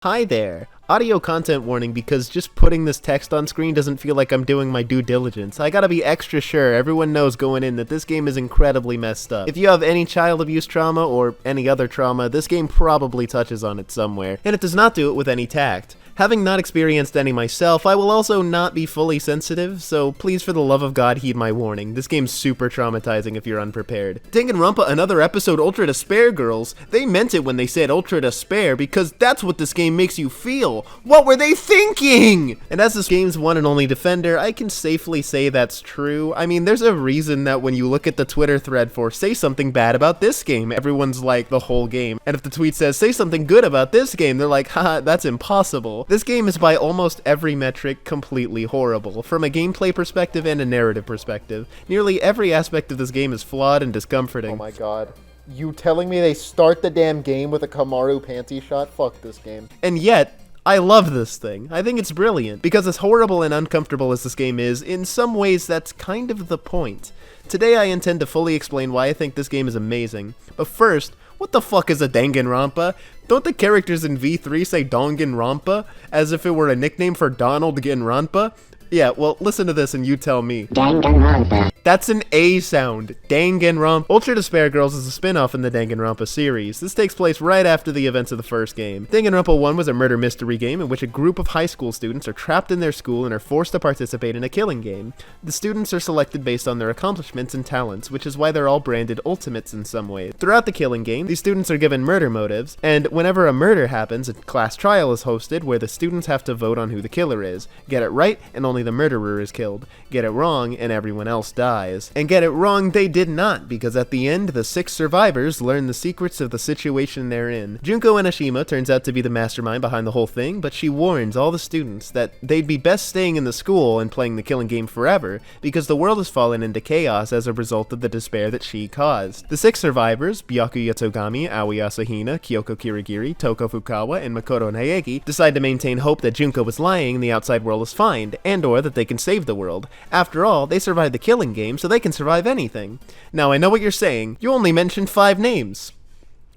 Hi there! Audio content warning because just putting this text on screen doesn't feel like I'm doing my due diligence. I gotta be extra sure everyone knows going in that this game is incredibly messed up. If you have any child abuse trauma or any other trauma, this game probably touches on it somewhere, and it does not do it with any tact. Having not experienced any myself, I will also not be fully sensitive, so please for the love of God heed my warning. This game's super traumatizing if you're unprepared. Danganronpa, another episode Ultra Despair girls. They meant it when they said Ultra Despair because that's what this game makes you feel. What were they thinking? And as this game's one and only defender, I can safely say that's true. I mean, there's a reason that when you look at the Twitter thread for say something bad about this game, everyone's like the whole game. And if the tweet says say something good about this game, they're like, haha, that's impossible. This game is by almost every metric completely horrible, from a gameplay perspective and a narrative perspective. Nearly every aspect of this game is flawed and discomforting. Oh my god. You telling me they start the damn game with a Kamaru panty shot? Fuck this game. And yet, I love this thing. I think it's brilliant, because as horrible and uncomfortable as this game is, in some ways that's kind of the point. Today I intend to fully explain why I think this game is amazing, but first, what the fuck is a Danganronpa? Don't the characters in V3 say Danganronpa as if it were a nickname for Donald Ganronpa? Yeah, well, listen to this and you tell me. Danganronpa. That's an A sound. Danganronpa. Ultra Despair Girls is a spin-off in the Danganronpa series. This takes place right after the events of the first game. Danganronpa 1 was a murder mystery game in which a group of high school students are trapped in their school and are forced to participate in a killing game. The students are selected based on their accomplishments and talents, which is why they're all branded ultimates in some way. Throughout the killing game, these students are given murder motives, and whenever a murder happens, a class trial is hosted where the students have to vote on who the killer is. Get it right, and only the murderer is killed. Get it wrong, and everyone else dies. And get it wrong, they did not, because at the end, the 6 survivors learn the secrets of the situation they're in. Junko Enoshima turns out to be the mastermind behind the whole thing, but she warns all the students that they'd be best staying in the school and playing the killing game forever, because the world has fallen into chaos as a result of the despair that she caused. The 6 survivors, Byaku Yatogami, Aoi Asahina, Kyoko Kirigiri, Toko Fukawa, and Makoto Naegi, decide to maintain hope that Junko was lying and the outside world is fine, and or that they can save the world. After all, they survived the killing game, so they can survive anything. Now, I know what you're saying. You only mentioned 5 names.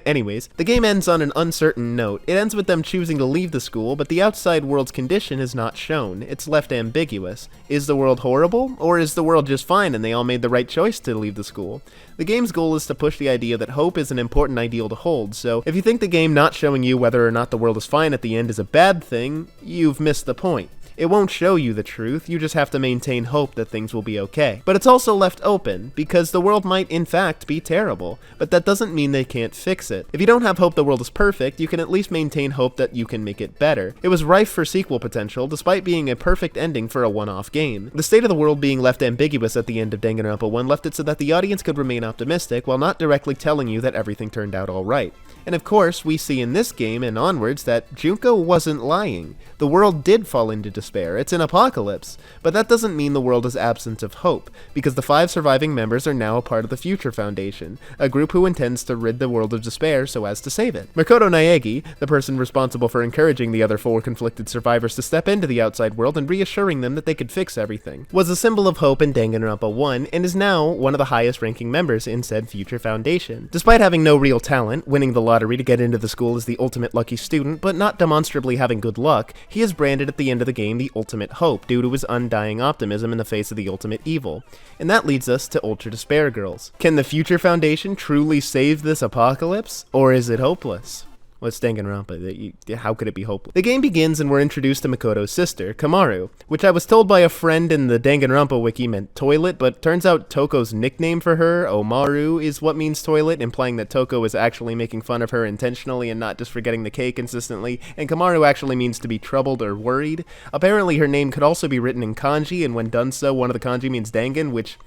Anyways, the game ends on an uncertain note. It ends with them choosing to leave the school, but the outside world's condition is not shown. It's left ambiguous. Is the world horrible, or is the world just fine and they all made the right choice to leave the school? The game's goal is to push the idea that hope is an important ideal to hold, so if you think the game not showing you whether or not the world is fine at the end is a bad thing, you've missed the point. It won't show you the truth, you just have to maintain hope that things will be okay. But it's also left open, because the world might in fact be terrible, but that doesn't mean they can't fix it. If you don't have hope the world is perfect, you can at least maintain hope that you can make it better. It was rife for sequel potential, despite being a perfect ending for a one-off game. The state of the world being left ambiguous at the end of Danganronpa 1 left it so that the audience could remain optimistic while not directly telling you that everything turned out alright. And of course, we see in this game and onwards that Junko wasn't lying. The world did fall into despair. It's an apocalypse. But that doesn't mean the world is absent of hope, because the 5 surviving members are now a part of the Future Foundation, a group who intends to rid the world of despair so as to save it. Makoto Naegi, the person responsible for encouraging the other 4 conflicted survivors to step into the outside world and reassuring them that they could fix everything, was a symbol of hope in Danganronpa 1 and is now one of the highest ranking members in said Future Foundation. Despite having no real talent, winning the lottery to get into the school as the ultimate lucky student, but not demonstrably having good luck, he is branded at the end of the game the ultimate hope due to his undying optimism in the face of the ultimate evil. And that leads us to Ultra Despair Girls. Can the Future Foundation truly save this apocalypse, or is it hopeless? Well, it's Danganronpa. How could it be hopeless? The game begins and we're introduced to Makoto's sister, Kamaru, which I was told by a friend in the Danganronpa wiki meant toilet, but turns out Toko's nickname for her, Omaru, is what means toilet, implying that Toko is actually making fun of her intentionally and not just forgetting the K consistently, and Kamaru actually means to be troubled or worried. Apparently her name could also be written in kanji, and when done so, one of the kanji means Dangan, which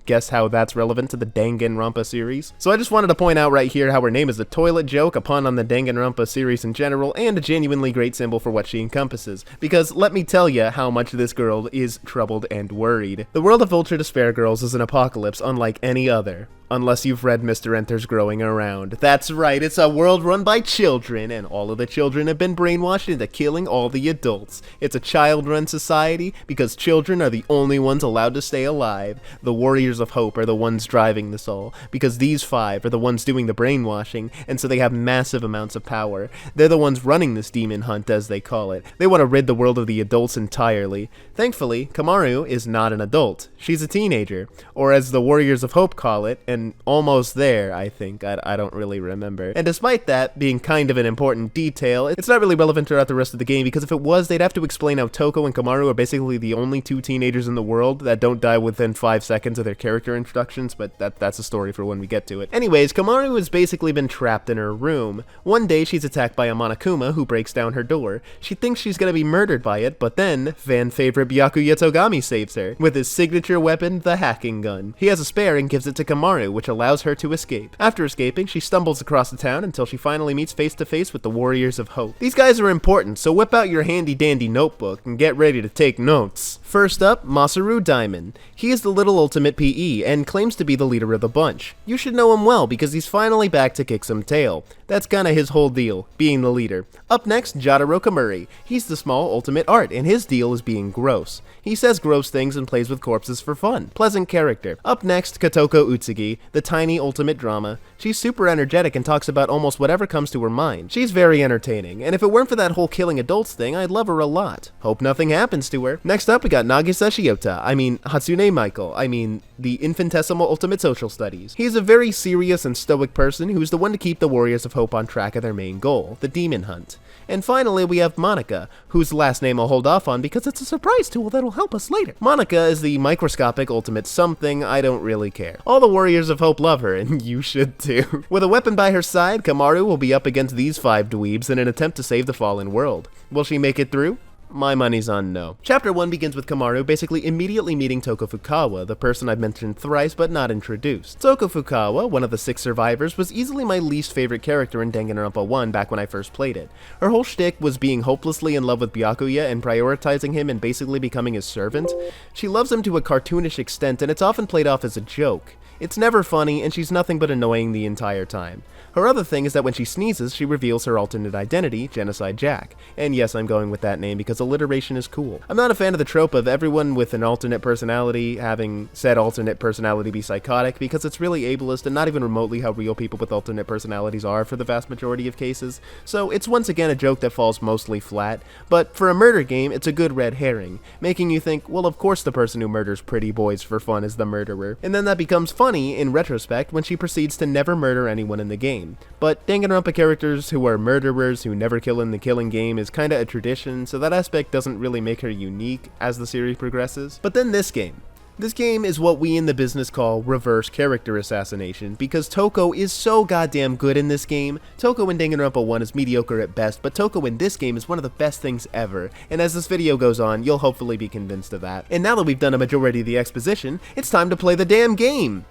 guess how that's relevant to the Danganronpa series. So I just wanted to point out right here how her name is a toilet joke, a pun on the Danganronpa series in general, and a genuinely great symbol for what she encompasses. Because let me tell you how much this girl is troubled and worried. The world of Ultra Despair Girls is an apocalypse unlike any other. unless you've read Mr. Enter's Growing Around. That's right, it's a world run by children, and all of the children have been brainwashed into killing all the adults. It's a child-run society because children are the only ones allowed to stay alive. The Warriors of Hope are the ones driving this all, because these 5 are the ones doing the brainwashing, and so they have massive amounts of power. They're the ones running this demon hunt, as they call it. They want to rid the world of the adults entirely. Thankfully, Kamaru is not an adult. She's a teenager, or as the Warriors of Hope call it, and almost there, I think. I don't really remember. And despite that being kind of an important detail, it's not really relevant throughout the rest of the game, because if it was, they'd have to explain how Toko and Kamaru are basically the only 2 teenagers in the world that don't die within 5 seconds of their character introductions, but that's a story for when we get to it. Anyways, Kamaru has basically been trapped in her room. One day, she's attacked by a Monokuma who breaks down her door. She thinks she's gonna be murdered by it, but then, fan favorite Byakuya Togami saves her, with his signature weapon, the hacking gun. He has a spare and gives it to Kamaru, which allows her to escape. After escaping, she stumbles across the town until she finally meets face to face with the Warriors of Hope. These guys are important, so whip out your handy dandy notebook and get ready to take notes. First up, Masaru Diamond. He is the little ultimate PE and claims to be the leader of the bunch. You should know him well because he's finally back to kick some tail. That's kinda his whole deal, being the leader. Up next, Jataro Jam. He's the small ultimate art, and his deal is being gross. He says gross things and plays with corpses for fun. Pleasant character. Up next, Kotoko Utsugi, the tiny ultimate drama. She's super energetic and talks about almost whatever comes to her mind. She's very entertaining, and if it weren't for that whole killing adults thing, I'd love her a lot. Hope nothing happens to her. Next up, we got Nagisa Hatsune Michael, the infinitesimal ultimate social studies. He's a very serious and stoic person who's the one to keep the Warriors of Hope on track of their main goal, the demon hunt. And finally, we have Monaca, whose last name I'll hold off on because it's a surprise tool that'll help us later. Monaca is the microscopic ultimate something, I don't really care. All the Warriors of Hope love her, and you should too. With a weapon by her side, Kamaru will be up against these 5 dweebs in an attempt to save the fallen world. Will she make it through? My money's on no. Chapter 1 begins with Kamaru basically immediately meeting Toko Fukawa, the person I've mentioned thrice but not introduced. Toko Fukawa, one of the 6 survivors, was easily my least favorite character in Danganronpa 1 back when I first played it. Her whole shtick was being hopelessly in love with Byakuya and prioritizing him and basically becoming his servant. She loves him to a cartoonish extent, and it's often played off as a joke. It's never funny, and she's nothing but annoying the entire time. Her other thing is that when she sneezes, she reveals her alternate identity, Genocide Jack. And yes, I'm going with that name because alliteration is cool. I'm not a fan of the trope of everyone with an alternate personality having said alternate personality be psychotic, because it's really ableist and not even remotely how real people with alternate personalities are for the vast majority of cases. So it's once again a joke that falls mostly flat, but for a murder game, it's a good red herring, making you think, well, of course the person who murders pretty boys for fun is the murderer. And then that becomes funny in retrospect when she proceeds to never murder anyone in the game. But Danganronpa characters who are murderers who never kill in the killing game is kinda a tradition, so that aspect doesn't really make her unique as the series progresses. But then this game. This game is what we in the business call reverse character assassination, because Toko is so goddamn good in this game. Toko in Danganronpa 1 is mediocre at best, but Toko in this game is one of the best things ever, and as this video goes on, you'll hopefully be convinced of that. And now that we've done a majority of the exposition, it's time to play the damn game!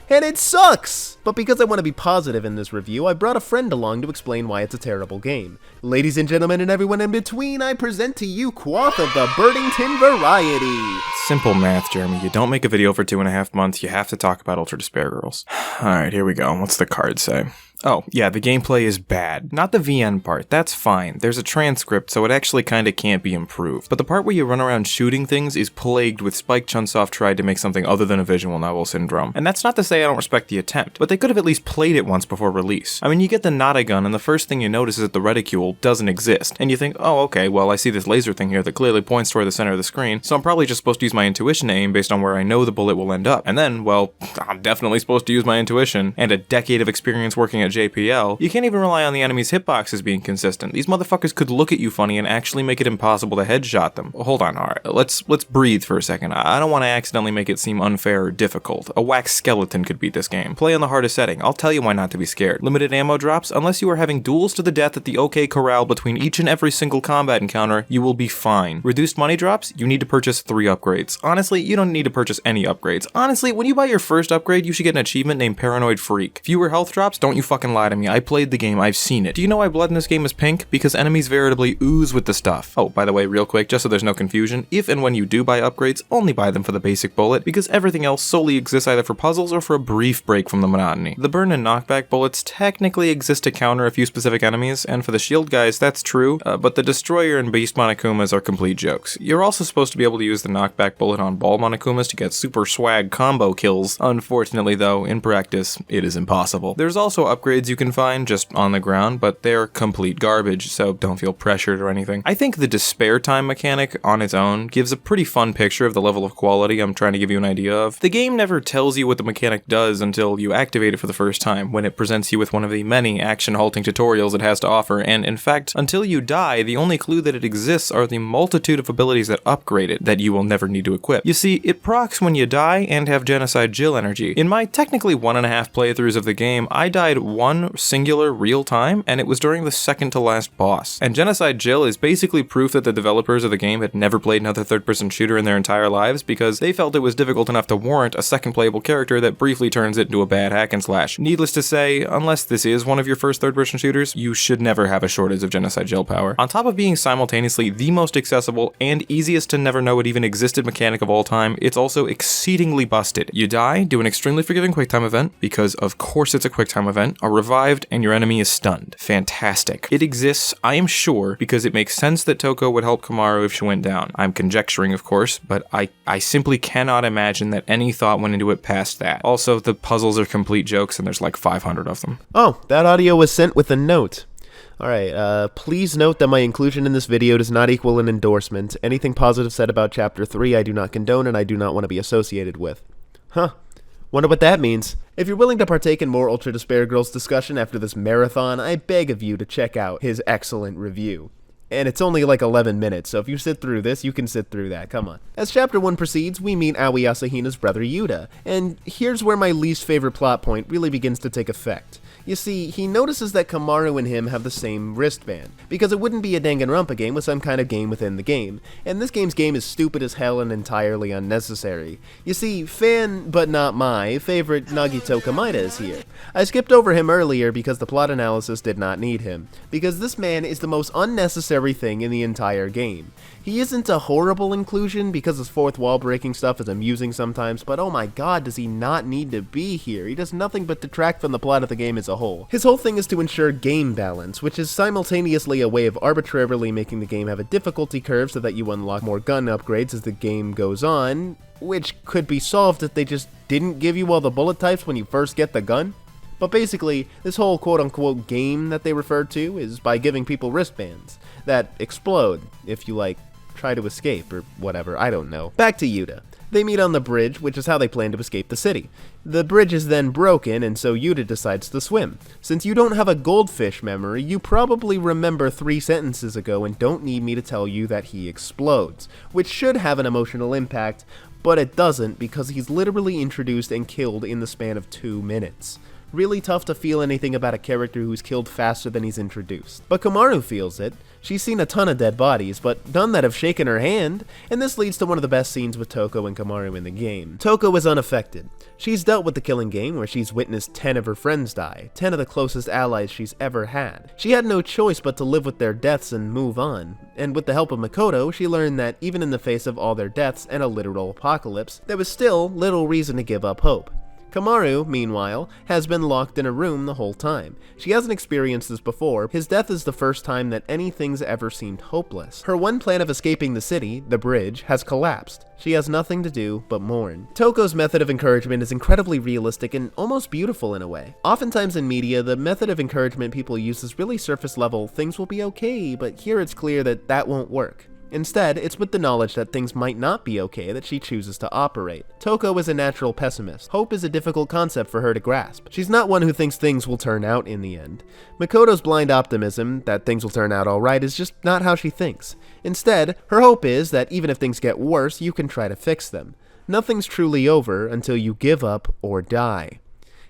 And it sucks! But because I want to be positive in this review, I brought a friend along to explain why it's a terrible game. Ladies and gentlemen and everyone in between, I present to you Quoth of the Birdington Variety! Simple math, Jeremy. You don't make a video for 2.5 months, you have to talk about Ultra Despair Girls. Alright, here we go. What's the card say? Oh, yeah, the gameplay is bad. Not the VN part, that's fine. There's a transcript, so it actually kinda can't be improved. But the part where you run around shooting things is plagued with Spike Chunsoft tried to make something other than a visual novel syndrome. And that's not to say I don't respect the attempt, but they could have at least played it once before release. I mean, you get the Nada gun, and the first thing you notice is that the reticule doesn't exist. And you think, oh, okay, well, I see this laser thing here that clearly points toward the center of the screen, so I'm probably just supposed to use my intuition to aim based on where I know the bullet will end up. And then, well, I'm definitely supposed to use my intuition, and a decade of experience working at JPL, you can't even rely on the enemy's hitboxes being consistent. These motherfuckers could look at you funny and actually make it impossible to headshot them. Hold on, alright, let's breathe for a second. I don't want to accidentally make it seem unfair or difficult. A wax skeleton could beat this game. Play on the hardest setting. I'll tell you why not to be scared. Limited ammo drops? Unless you are having duels to the death at the OK Corral between each and every single combat encounter, you will be fine. Reduced money drops? You need to purchase 3 upgrades. Honestly, you don't need to purchase any upgrades. Honestly, when you buy your first upgrade, you should get an achievement named Paranoid Freak. Fewer health drops? Don't you fucking fucking lie to me. I played the game, I've seen it. Do you know why blood in this game is pink? Because enemies veritably ooze with the stuff. Oh, by the way, real quick, just so there's no confusion, if and when you do buy upgrades, only buy them for the basic bullet, because everything else solely exists either for puzzles or for a brief break from the monotony. The burn and knockback bullets technically exist to counter a few specific enemies, and for the shield guys, that's true, but the destroyer and beast Monakumas are complete jokes. You're also supposed to be able to use the knockback bullet on ball Monakumas to get super swag combo kills. Unfortunately though, in practice, it is impossible. There's also upgrades you can find just on the ground, but they're complete garbage, so don't feel pressured or anything. I think the despair time mechanic on its own gives a pretty fun picture of the level of quality I'm trying to give you an idea of. The game never tells you what the mechanic does until you activate it for the first time, when it presents you with one of the many action-halting tutorials it has to offer, and in fact, until you die, the only clue that it exists are the multitude of abilities that upgrade it that you will never need to equip. You see, it procs when you die and have Genocide Jill energy. In my technically 1.5 playthroughs of the game, I died one singular real time, and it was during the second to last boss. And Genocide Jill is basically proof that the developers of the game had never played another third-person shooter in their entire lives, because they felt it was difficult enough to warrant a second playable character that briefly turns it into a bad hack and slash. Needless to say, unless this is one of your first third-person shooters, you should never have a shortage of Genocide Jill power. On top of being simultaneously the most accessible and easiest to never know it even existed mechanic of all time, it's also exceedingly busted. You die, do an extremely forgiving quicktime event, because of course it's a quicktime event, are revived, and your enemy is stunned. Fantastic. It exists, I am sure, because it makes sense that Toko would help Komaru if she went down. I'm conjecturing, of course, but I simply cannot imagine that any thought went into it past that. Also, the puzzles are complete jokes, and there's like 500 of them. Oh, that audio was sent with a note. Alright, please note that my inclusion in this video does not equal an endorsement. Anything positive said about Chapter 3 I do not condone and I do not want to be associated with. Huh. Wonder what that means. If you're willing to partake in more Ultra Despair Girls discussion after this marathon, I beg of you to check out his excellent review. And it's only like 11 minutes, so if you sit through this, you can sit through that, come on. As Chapter 1 proceeds, we meet Aoi Asahina's brother Yuta, and here's where my least favorite plot point really begins to take effect. You see, he notices that Komaru and him have the same wristband, because it wouldn't be a Danganronpa game with some kind of game within the game, and this game's game is stupid as hell and entirely unnecessary. You see, fan, but not my, favorite Nagito Kamaida is here. I skipped over him earlier because the plot analysis did not need him, because this man is the most unnecessary thing in the entire game. He isn't a horrible inclusion because his fourth wall breaking stuff is amusing sometimes, but oh my god, does he not need to be here? He does nothing but detract from the plot of the game as a whole. His whole thing is to ensure game balance, which is simultaneously a way of arbitrarily making the game have a difficulty curve so that you unlock more gun upgrades as the game goes on, which could be solved if they just didn't give you all the bullet types when you first get the gun. But basically, this whole quote-unquote game that they refer to is by giving people wristbands that explode if you, like, try to escape or whatever, I don't know. Back to Yuta. They meet on the bridge, which is how they plan to escape the city. The bridge is then broken, and so Yuta decides to swim. Since you don't have a goldfish memory, you probably remember 3 sentences ago and don't need me to tell you that he explodes, which should have an emotional impact, but it doesn't because he's literally introduced and killed in the span of 2 minutes. Really tough to feel anything about a character who's killed faster than he's introduced. But Komaru feels it. She's seen a ton of dead bodies, but none that have shaken her hand, and this leads to one of the best scenes with Toko and Komaru in the game. Toko is unaffected. She's dealt with the killing game where she's witnessed 10 of her friends die, 10 of the closest allies she's ever had. She had no choice but to live with their deaths and move on, and with the help of Makoto, she learned that even in the face of all their deaths and a literal apocalypse, there was still little reason to give up hope. Komaru, meanwhile, has been locked in a room the whole time. She hasn't experienced this before. His death is the first time that anything's ever seemed hopeless. Her one plan of escaping the city, the bridge, has collapsed. She has nothing to do but mourn. Toko's method of encouragement is incredibly realistic and almost beautiful in a way. Oftentimes in media, the method of encouragement people use is really surface level, things will be okay, but here it's clear that that won't work. Instead, it's with the knowledge that things might not be okay that she chooses to operate. Toko is a natural pessimist. Hope is a difficult concept for her to grasp. She's not one who thinks things will turn out in the end. Makoto's blind optimism, that things will turn out alright, is just not how she thinks. Instead, her hope is that even if things get worse, you can try to fix them. Nothing's truly over until you give up or die.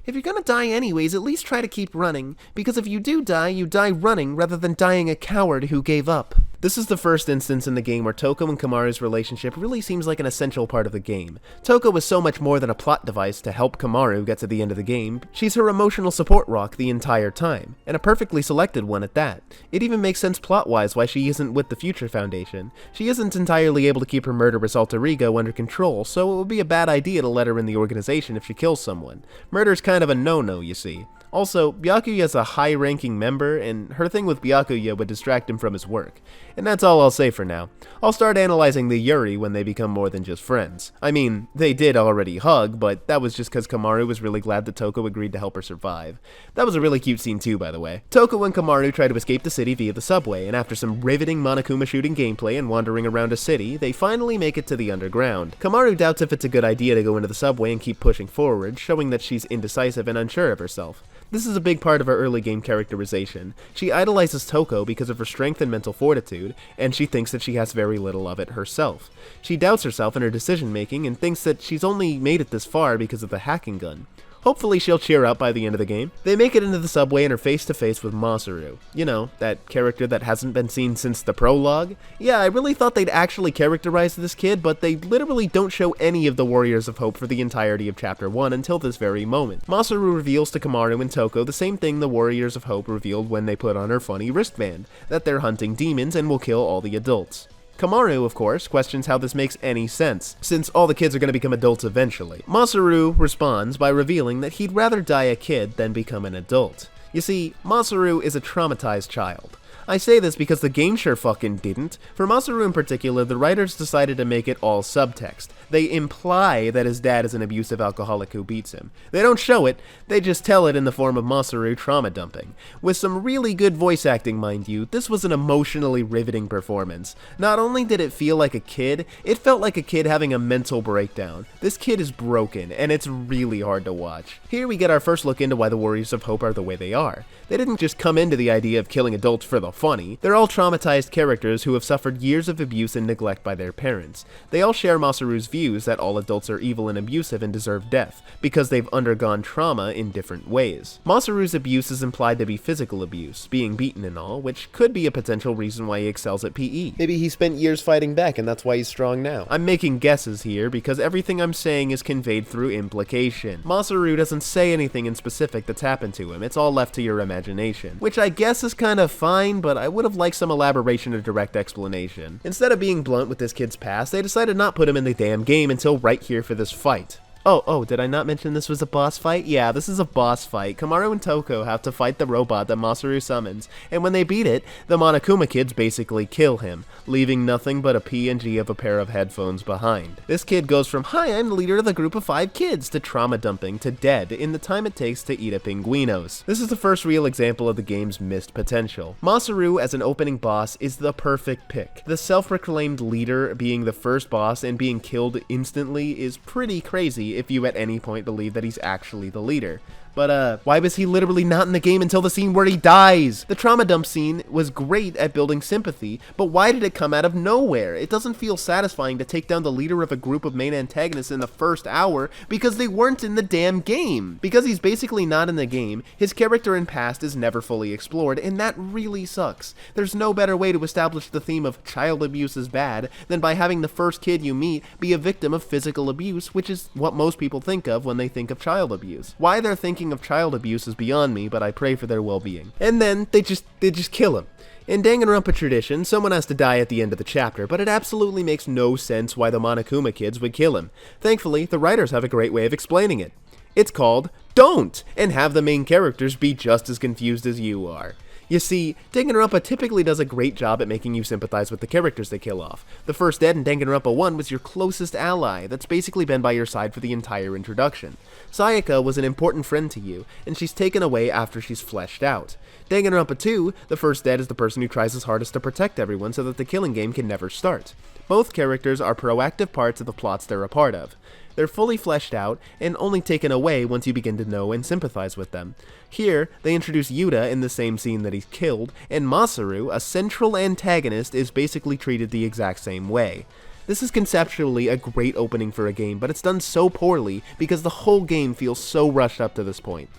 If you're gonna die anyways, at least try to keep running, because if you do die, you die running rather than dying a coward who gave up. This is the first instance in the game where Toko and Kamaru's relationship really seems like an essential part of the game. Toko was so much more than a plot device to help Kamaru get to the end of the game. She's her emotional support rock the entire time, and a perfectly selected one at that. It even makes sense plot-wise why she isn't with the Future Foundation. She isn't entirely able to keep her murderous alter ego under control, so it would be a bad idea to let her in the organization if she kills someone. Murder's kind of a no-no, you see. Also, Byakuya's a high-ranking member, and her thing with Byakuya would distract him from his work. And that's all I'll say for now. I'll start analyzing the Yuri when they become more than just friends. I mean, they did already hug, but that was just because Kamaru was really glad that Toko agreed to help her survive. That was a really cute scene too, by the way. Toko and Kamaru try to escape the city via the subway, and after some riveting Monokuma shooting gameplay and wandering around a city, they finally make it to the underground. Kamaru doubts if it's a good idea to go into the subway and keep pushing forward, showing that she's indecisive and unsure of herself. This is a big part of her early game characterization. She idolizes Toko because of her strength and mental fortitude, and she thinks that she has very little of it herself. She doubts herself in her decision making and thinks that she's only made it this far because of the hacking gun. Hopefully she'll cheer up by the end of the game. They make it into the subway and are face to face with Masaru. You know, that character that hasn't been seen since the prologue. Yeah, I really thought they'd actually characterize this kid, but they literally don't show any of the Warriors of Hope for the entirety of Chapter 1 until this very moment. Masaru reveals to Kamaru and Toko the same thing the Warriors of Hope revealed when they put on her funny wristband, that they're hunting demons and will kill all the adults. Kamaru, of course, questions how this makes any sense, since all the kids are going to become adults eventually. Masaru responds by revealing that he'd rather die a kid than become an adult. You see, Masaru is a traumatized child. I say this because the game sure fucking didn't. For Masaru in particular, the writers decided to make it all subtext. They imply that his dad is an abusive alcoholic who beats him. They don't show it, they just tell it in the form of Masaru trauma dumping. With some really good voice acting, mind you, this was an emotionally riveting performance. Not only did it feel like a kid, it felt like a kid having a mental breakdown. This kid is broken, and it's really hard to watch. Here we get our first look into why the Warriors of Hope are the way they are. They didn't just come into the idea of killing adults for the funny. They're all traumatized characters who have suffered years of abuse and neglect by their parents. They all share Masaru's views that all adults are evil and abusive and deserve death, because they've undergone trauma in different ways. Masaru's abuse is implied to be physical abuse, being beaten and all, which could be a potential reason why he excels at PE. Maybe he spent years fighting back and that's why he's strong now. I'm making guesses here because everything I'm saying is conveyed through implication. Masaru doesn't say anything in specific that's happened to him, it's all left to your imagination, which I guess is kind of fine, but I would have liked some elaboration or direct explanation. Instead of being blunt with this kid's past, they decided not put him in the damn game until right here for this fight. Oh, did I not mention this was a boss fight? Yeah, this is a boss fight. Kamaru and Toko have to fight the robot that Masaru summons, and when they beat it, the Monokuma kids basically kill him, leaving nothing but a PNG of a pair of headphones behind. This kid goes from, "Hi, I'm the leader of the group of 5 kids," to trauma dumping to dead in the time it takes to eat a pinguinos. This is the first real example of the game's missed potential. Masaru as an opening boss is the perfect pick. The self-proclaimed leader being the first boss and being killed instantly is pretty crazy if you at any point believe that he's actually the leader. But why was he literally not in the game until the scene where he dies? The trauma dump scene was great at building sympathy, but why did it come out of nowhere? It doesn't feel satisfying to take down the leader of a group of main antagonists in the first hour because they weren't in the damn game. Because he's basically not in the game, his character and past is never fully explored, and that really sucks. There's no better way to establish the theme of child abuse is bad than by having the first kid you meet be a victim of physical abuse, which is what most people think of when they think of child abuse. Why they're thinking of child abuse is beyond me, but I pray for their well-being. And then they just kill him. In Danganronpa tradition, someone has to die at the end of the chapter, but it absolutely makes no sense why the Monokuma kids would kill him. Thankfully, the writers have a great way of explaining it. It's called Don't, and have the main characters be just as confused as you are. You see, Danganronpa typically does a great job at making you sympathize with the characters they kill off. The first dead in Danganronpa 1 was your closest ally that's basically been by your side for the entire introduction. Sayaka was an important friend to you, and she's taken away after she's fleshed out. Danganronpa 2, the first dead is the person who tries his hardest to protect everyone so that the killing game can never start. Both characters are proactive parts of the plots they're a part of. They're fully fleshed out and only taken away once you begin to know and sympathize with them. Here, they introduce Yuta in the same scene that he's killed, and Masaru, a central antagonist, is basically treated the exact same way. This is conceptually a great opening for a game, but it's done so poorly because the whole game feels so rushed up to this point.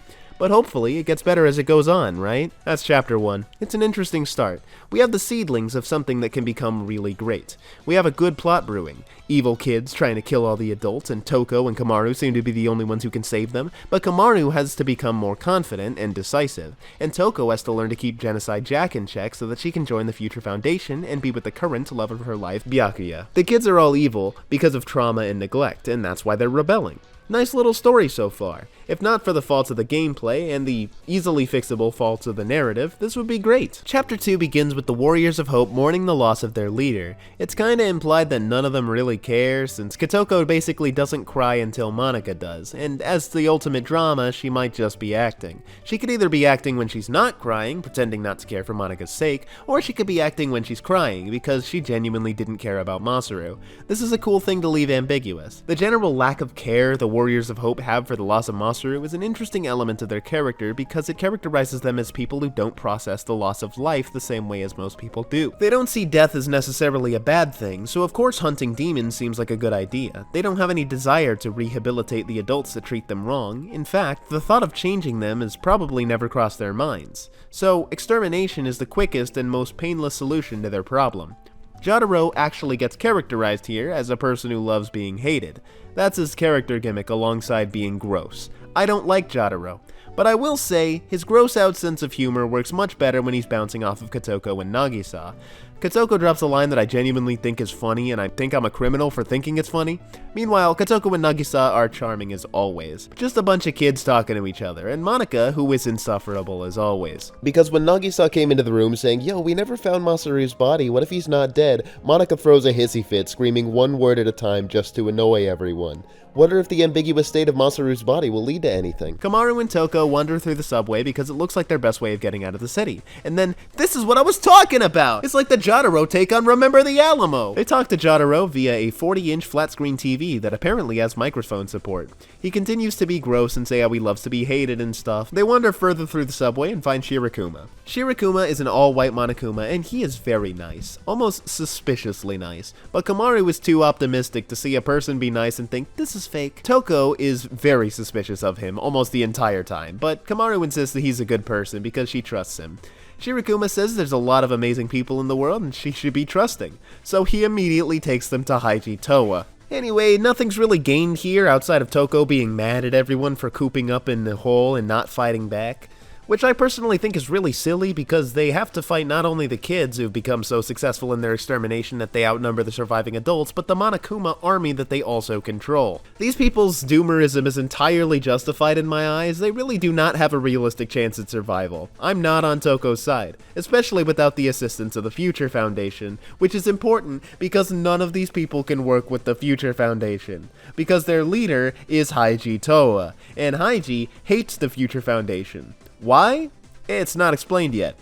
but hopefully it gets better as it goes on, right? That's chapter 1. It's an interesting start. We have the seedlings of something that can become really great. We have a good plot brewing. Evil kids trying to kill all the adults, and Toko and Kamaru seem to be the only ones who can save them, but Kamaru has to become more confident and decisive, and Toko has to learn to keep Genocide Jack in check so that she can join the Future Foundation and be with the current love of her life, Byakuya. The kids are all evil because of trauma and neglect, and that's why they're rebelling. Nice little story so far. If not for the faults of the gameplay and the easily fixable faults of the narrative, this would be great. Chapter 2 begins with the Warriors of Hope mourning the loss of their leader. It's kinda implied that none of them really care, since Kotoko basically doesn't cry until Monaca does, and as the ultimate drama, she might just be acting. She could either be acting when she's not crying, pretending not to care for Monaca's sake, or she could be acting when she's crying, because she genuinely didn't care about Masaru. This is a cool thing to leave ambiguous. The general lack of care the Warriors of Hope have for the loss of Masaru is an interesting element of their character because it characterizes them as people who don't process the loss of life the same way as most people do. They don't see death as necessarily a bad thing, so of course hunting demons seems like a good idea. They don't have any desire to rehabilitate the adults that treat them wrong. In fact, the thought of changing them has probably never crossed their minds. So, extermination is the quickest and most painless solution to their problem. Jataro actually gets characterized here as a person who loves being hated. That's his character gimmick alongside being gross. I don't like Jataro, but I will say his gross out sense of humor works much better when he's bouncing off of Kotoko and Nagisa. Kotoko drops a line that I genuinely think is funny, and I think I'm a criminal for thinking it's funny. Meanwhile, Kotoko and Nagisa are charming as always. Just a bunch of kids talking to each other, and Monaca, who is insufferable as always. Because when Nagisa came into the room saying, "Yo, we never found Masaru's body, what if he's not dead?" Monaca throws a hissy fit, screaming one word at a time just to annoy everyone. Wonder if the ambiguous state of Masaru's body will lead to anything. Kamaru and Toko wander through the subway because it looks like their best way of getting out of the city. And then, this is what I was talking about! It's like the Jataro take on Remember the Alamo! They talk to Jataro via a 40-inch flat-screen TV that apparently has microphone support. He continues to be gross and say how he loves to be hated and stuff. They wander further through the subway and find Shirokuma. Shirokuma is an all-white Monokuma, and he is very nice. Almost suspiciously nice. But Kamaru is too optimistic to see a person be nice and think, this is fake. Toko is very suspicious of him almost the entire time, but Kamaru insists that he's a good person because she trusts him. Shirokuma says there's a lot of amazing people in the world and she should be trusting, so he immediately takes them to Haiji Toa. Anyway, nothing's really gained here outside of Toko being mad at everyone for cooping up in the hole and not fighting back. Which I personally think is really silly because they have to fight not only the kids who've become so successful in their extermination that they outnumber the surviving adults, but the Monokuma army that they also control. These people's doomerism is entirely justified in my eyes. They really do not have a realistic chance at survival. I'm not on Toko's side, especially without the assistance of the Future Foundation, which is important because none of these people can work with the Future Foundation, because their leader is Haiji Toa, and Haiji hates the Future Foundation. Why? It's not explained yet.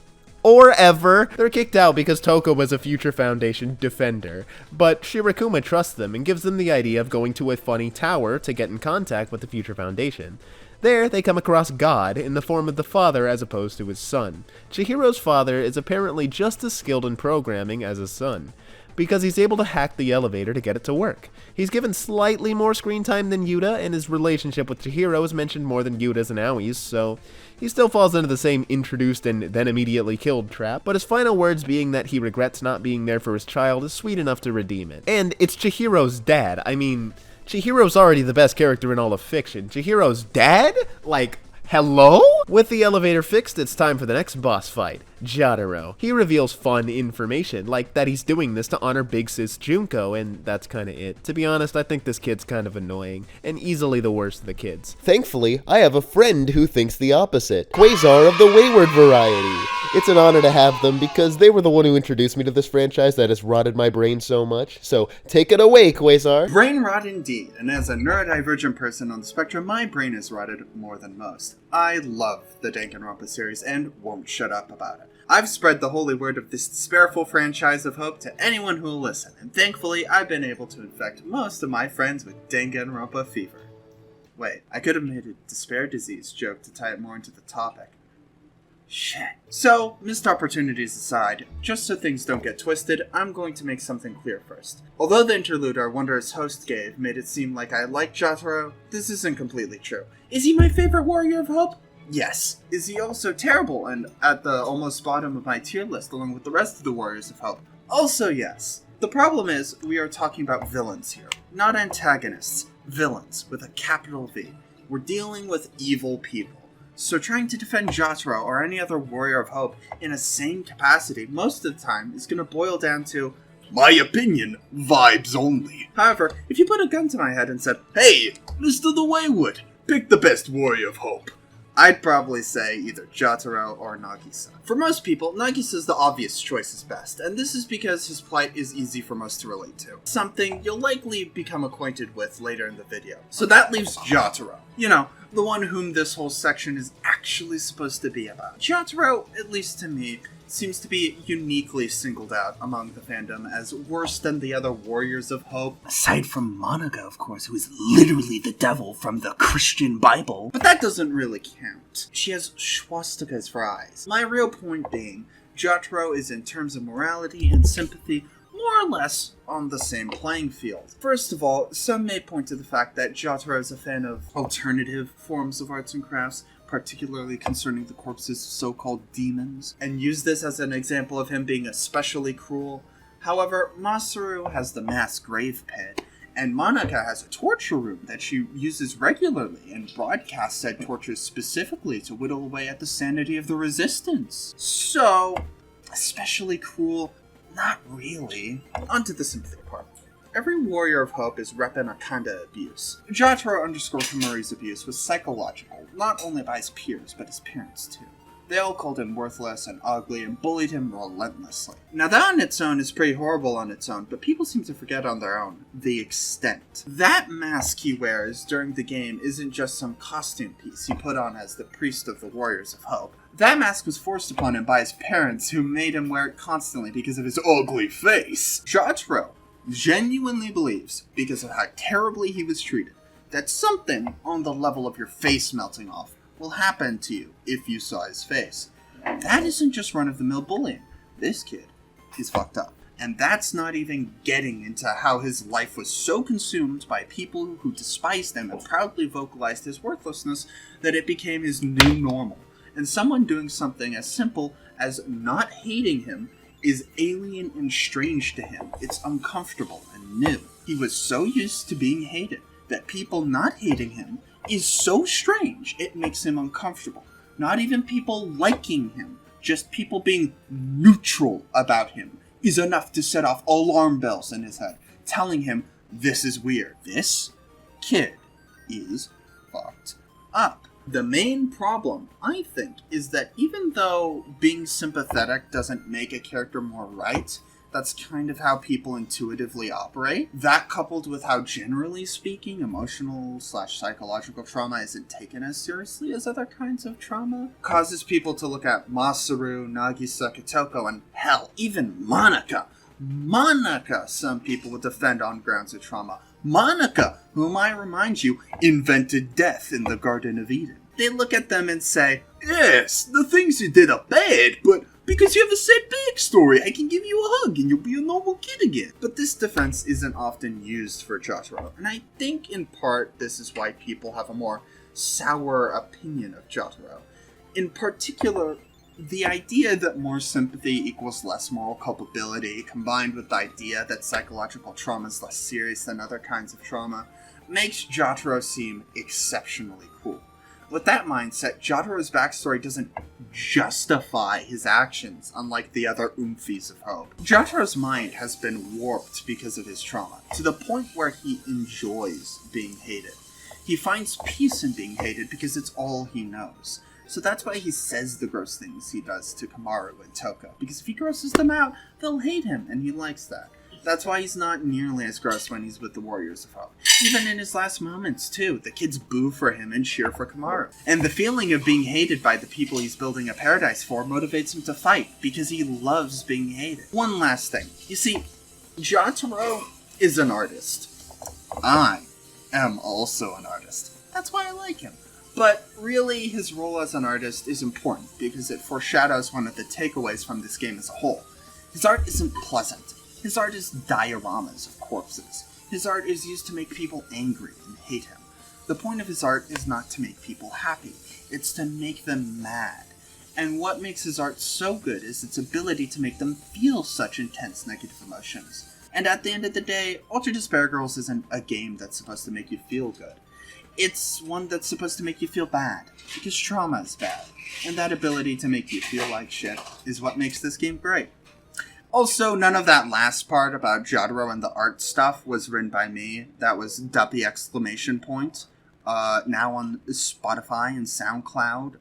Or ever. They're kicked out because Toko was a Future Foundation defender, but Shirokuma trusts them and gives them the idea of going to a funny tower to get in contact with the Future Foundation. There, they come across God in the form of the father as opposed to his son. Chihiro's father is apparently just as skilled in programming as his son, because he's able to hack the elevator to get it to work. He's given slightly more screen time than Yuta, and his relationship with Chihiro is mentioned more than Yuta's and Aoi's, so he still falls into the same introduced and then immediately killed trap, but his final words being that he regrets not being there for his child is sweet enough to redeem it. And it's Chihiro's dad. I mean, Chihiro's already the best character in all of fiction. Chihiro's dad? Like, hello? With the elevator fixed, it's time for the next boss fight, Jataro. He reveals fun information, like that he's doing this to honor Big Sis Junko, and that's kinda it. To be honest, I think this kid's kind of annoying, and easily the worst of the kids. Thankfully, I have a friend who thinks the opposite. Quasar of the wayward variety. It's an honor to have them because they were the one who introduced me to this franchise that has rotted my brain so much. So take it away, Quasar. Brain rot indeed, and as a neurodivergent person on the spectrum, my brain is rotted more than most. I love the Danganronpa series and won't shut up about it. I've spread the holy word of this despairful franchise of hope to anyone who will listen, and thankfully I've been able to infect most of my friends with Danganronpa fever. Wait, I could have made a despair disease joke to tie it more into the topic. Shit. So, missed opportunities aside, just so things don't get twisted, I'm going to make something clear first. Although the interlude our wondrous host gave made it seem like I like Jataro, this isn't completely true. Is he my favorite warrior of hope? Yes. Is he also terrible and at the almost bottom of my tier list along with the rest of the Warriors of Hope? Also yes. The problem is, we are talking about villains here. Not antagonists. Villains, with a capital V. We're dealing with evil people. So trying to defend Jataro or any other Warrior of Hope in a sane capacity most of the time is going to boil down to, my opinion, vibes only. However, if you put a gun to my head and said, hey, Mr. the Wayward, pick the best Warrior of Hope, I'd probably say either Jataro or Nagisa. For most people, Nagisa's the obvious choice is best, and this is because his plight is easy for most to relate to. Something you'll likely become acquainted with later in the video. So that leaves Jataro. You know, the one whom this whole section is actually supposed to be about. Jataro, at least to me, seems to be uniquely singled out among the fandom as worse than the other Warriors of Hope. Aside from Monaca, of course, who is literally the devil from the Christian Bible. But that doesn't really count. She has swastikas for eyes. My real point being, Jataro is in terms of morality and sympathy more or less on the same playing field. First of all, some may point to the fact that Jataro is a fan of alternative forms of arts and crafts, particularly concerning the corpses of so-called demons, and use this as an example of him being especially cruel. However, Masaru has the mass grave pit, and Monaca has a torture room that she uses regularly and broadcasts said tortures specifically to whittle away at the sanity of the resistance. So, especially cruel, not really. Onto the sympathy part. Every Warrior of Hope is repping a kinda abuse. Jataro _ Kamuri's abuse was psychological, not only by his peers, but his parents too. They all called him worthless and ugly and bullied him relentlessly. Now that on its own is pretty horrible on its own, but people seem to forget on their own the extent. That mask he wears during the game isn't just some costume piece he put on as the priest of the Warriors of Hope. That mask was forced upon him by his parents, who made him wear it constantly because of his ugly face. Jataro genuinely believes, because of how terribly he was treated, that something on the level of your face melting off will happen to you if you saw his face. That isn't just run-of-the-mill bullying. This kid is fucked up. And that's not even getting into how his life was so consumed by people who despised him and proudly vocalized his worthlessness that it became his new normal. And someone doing something as simple as not hating him is alien and strange to him. It's uncomfortable and new. He was so used to being hated that people not hating him is so strange it makes him uncomfortable. Not even people liking him, just people being neutral about him is enough to set off alarm bells in his head, telling him this is weird. This kid is fucked up. The main problem, I think, is that even though being sympathetic doesn't make a character more right, that's kind of how people intuitively operate. That coupled with how, generally speaking, emotional/psychological trauma isn't taken as seriously as other kinds of trauma, causes people to look at Masaru, Nagisa, Kotoko, and hell, even Monaca. Monaca, some people would defend on grounds of trauma. Monaca, whom I remind you, invented death in the Garden of Eden. They look at them and say, yes, the things you did are bad, but because you have a sad backstory, I can give you a hug and you'll be a normal kid again. But this defense isn't often used for Jataro, and I think in part this is why people have a more sour opinion of Jataro. In particular, the idea that more sympathy equals less moral culpability, combined with the idea that psychological trauma is less serious than other kinds of trauma, makes Jataro seem exceptionally cruel. With that mindset, Jataro's backstory doesn't justify his actions, unlike the other Oomfies of Hope. Jataro's mind has been warped because of his trauma, to the point where he enjoys being hated. He finds peace in being hated because it's all he knows. So that's why he says the gross things he does to Kamaru and Toko, because if he grosses them out, they'll hate him, and he likes that. That's why he's not nearly as gross when he's with the Warriors of Hope. Even in his last moments, too, the kids boo for him and cheer for Kamaru. And the feeling of being hated by the people he's building a paradise for motivates him to fight, because he loves being hated. One last thing. You see, Jataro is an artist. I am also an artist. That's why I like him. But really, his role as an artist is important, because it foreshadows one of the takeaways from this game as a whole. His art isn't pleasant. His art is dioramas of corpses. His art is used to make people angry and hate him. The point of his art is not to make people happy, it's to make them mad. And what makes his art so good is its ability to make them feel such intense negative emotions. And at the end of the day, Ultra Despair Girls isn't a game that's supposed to make you feel good. It's one that's supposed to make you feel bad, because trauma is bad. And that ability to make you feel like shit is what makes this game great. Also, none of that last part about Jataro and the art stuff was written by me. That was Duppy ! Now on Spotify and SoundCloud,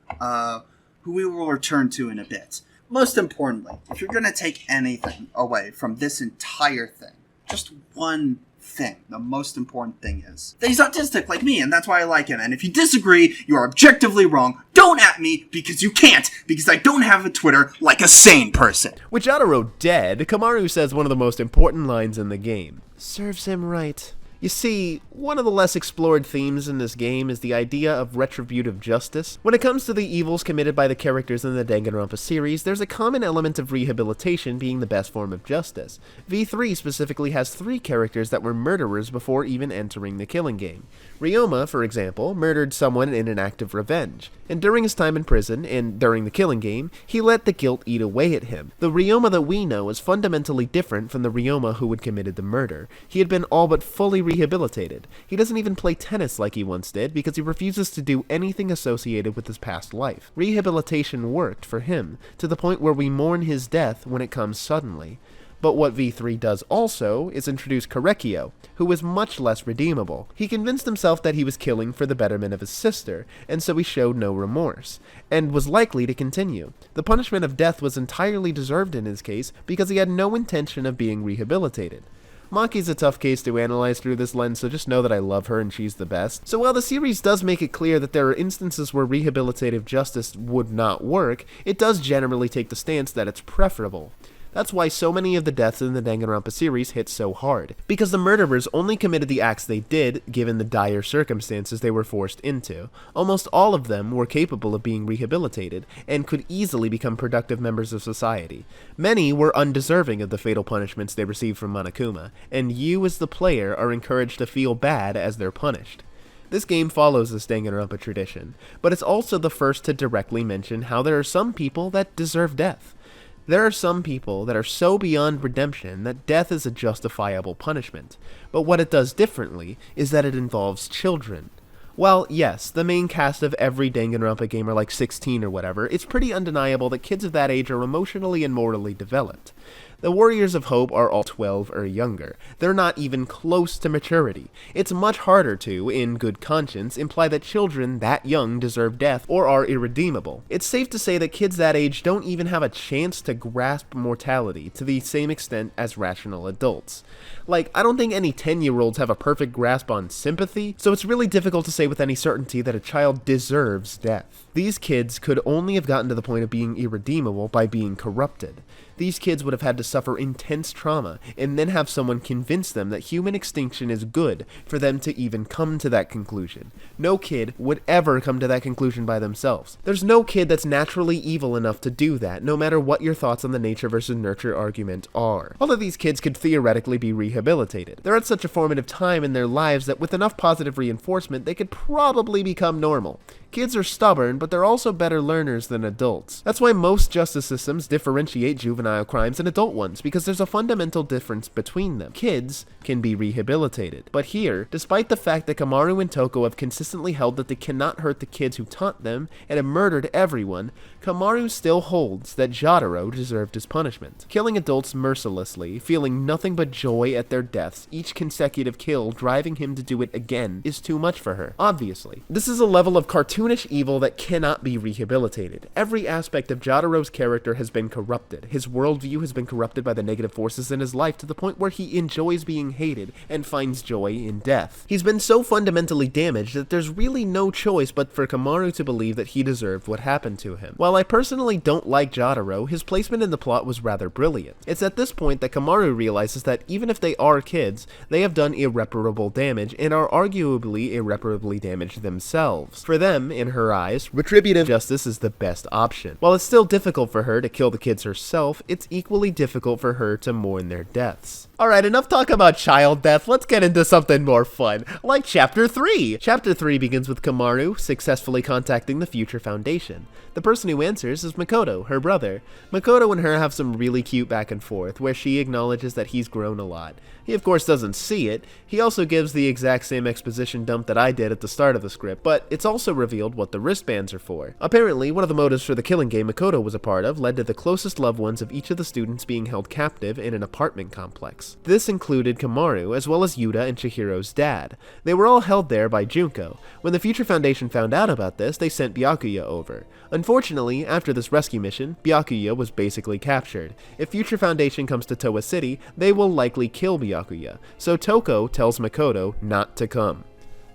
who we will return to in a bit. Most importantly, if you're going to take anything away from this entire thing, just one thing, the most important thing is that he's autistic like me, and that's why I like him. And if you disagree, you are objectively wrong. Don't at me, because you can't, because I don't have a Twitter like a sane person. With Jataro dead, Kamaru says one of the most important lines in the game. Serves him right. You see, one of the less explored themes in this game is the idea of retributive justice. When it comes to the evils committed by the characters in the Danganronpa series, there's a common element of rehabilitation being the best form of justice. V3 specifically has 3 characters that were murderers before even entering the killing game. Ryoma, for example, murdered someone in an act of revenge, and during his time in prison, and during the killing game, he let the guilt eat away at him. The Ryoma that we know is fundamentally different from the Ryoma who had committed the murder. He had been all but fully rehabilitated. He doesn't even play tennis like he once did because he refuses to do anything associated with his past life. Rehabilitation worked for him, to the point where we mourn his death when it comes suddenly. But what V3 does also is introduce Korekio, who is much less redeemable. He convinced himself that he was killing for the betterment of his sister, and so he showed no remorse, and was likely to continue. The punishment of death was entirely deserved in his case because he had no intention of being rehabilitated. Maki's a tough case to analyze through this lens, so just know that I love her and she's the best. So while the series does make it clear that there are instances where rehabilitative justice would not work, it does generally take the stance that it's preferable. That's why so many of the deaths in the Danganronpa series hit so hard, because the murderers only committed the acts they did given the dire circumstances they were forced into. Almost all of them were capable of being rehabilitated, and could easily become productive members of society. Many were undeserving of the fatal punishments they received from Monokuma, and you as the player are encouraged to feel bad as they're punished. This game follows this Danganronpa tradition, but it's also the first to directly mention how there are some people that deserve death. There are some people that are so beyond redemption that death is a justifiable punishment, but what it does differently is that it involves children. While, yes, the main cast of every Danganronpa game are like 16 or whatever, it's pretty undeniable that kids of that age are emotionally and morally developed. The Warriors of Hope are all 12 or younger. They're not even close to maturity. It's much harder to, in good conscience, imply that children that young deserve death or are irredeemable. It's safe to say that kids that age don't even have a chance to grasp mortality to the same extent as rational adults. Like, I don't think any 10-year-olds have a perfect grasp on sympathy, so it's really difficult to say with any certainty that a child deserves death. These kids could only have gotten to the point of being irredeemable by being corrupted. These kids would have had to suffer intense trauma, and then have someone convince them that human extinction is good for them to even come to that conclusion. No kid would ever come to that conclusion by themselves. There's no kid that's naturally evil enough to do that, no matter what your thoughts on the nature versus nurture argument are. All of these kids could theoretically be rehabilitated. They're at such a formative time in their lives that with enough positive reinforcement, they could probably become normal. Kids are stubborn, but they're also better learners than adults. That's why most justice systems differentiate juvenile crimes and adult ones, because there's a fundamental difference between them. Kids can be rehabilitated. But here, despite the fact that Kamaru and Toko have consistently held that they cannot hurt the kids who taught them and have murdered everyone, Kamaru still holds that Jataro deserved his punishment. Killing adults mercilessly, feeling nothing but joy at their deaths, each consecutive kill driving him to do it again, is too much for her. Obviously. This is a level of cartoonish evil that cannot be rehabilitated. Every aspect of Jataro's character has been corrupted. His worldview has been corrupted by the negative forces in his life to the point where he enjoys being hated and finds joy in death. He's been so fundamentally damaged that there's really no choice but for Kamaru to believe that he deserved what happened to him. While I personally don't like Jataro, his placement in the plot was rather brilliant. It's at this point that Kamaru realizes that even if they are kids, they have done irreparable damage and are arguably irreparably damaged themselves. For them, them, in her eyes, retributive justice is the best option. While it's still difficult for her to kill the kids herself, it's equally difficult for her to mourn their deaths. Alright, enough talk about child death, let's get into something more fun, like Chapter 3! Chapter 3 begins with Komaru successfully contacting the Future Foundation. The person who answers is Makoto, her brother. Makoto and her have some really cute back and forth, where she acknowledges that he's grown a lot. He of course doesn't see it, he also gives the exact same exposition dump that I did at the start of the script, but it's also revealed what the wristbands are for. Apparently, one of the motives for the killing game Makoto was a part of led to the closest loved ones of each of the students being held captive in an apartment complex. This included Komaru, as well as Yuta and Chihiro's dad. They were all held there by Junko. When the Future Foundation found out about this, they sent Byakuya over. Unfortunately, after this rescue mission, Byakuya was basically captured. If Future Foundation comes to Towa City, they will likely kill Byakuya, so Toko tells Makoto not to come.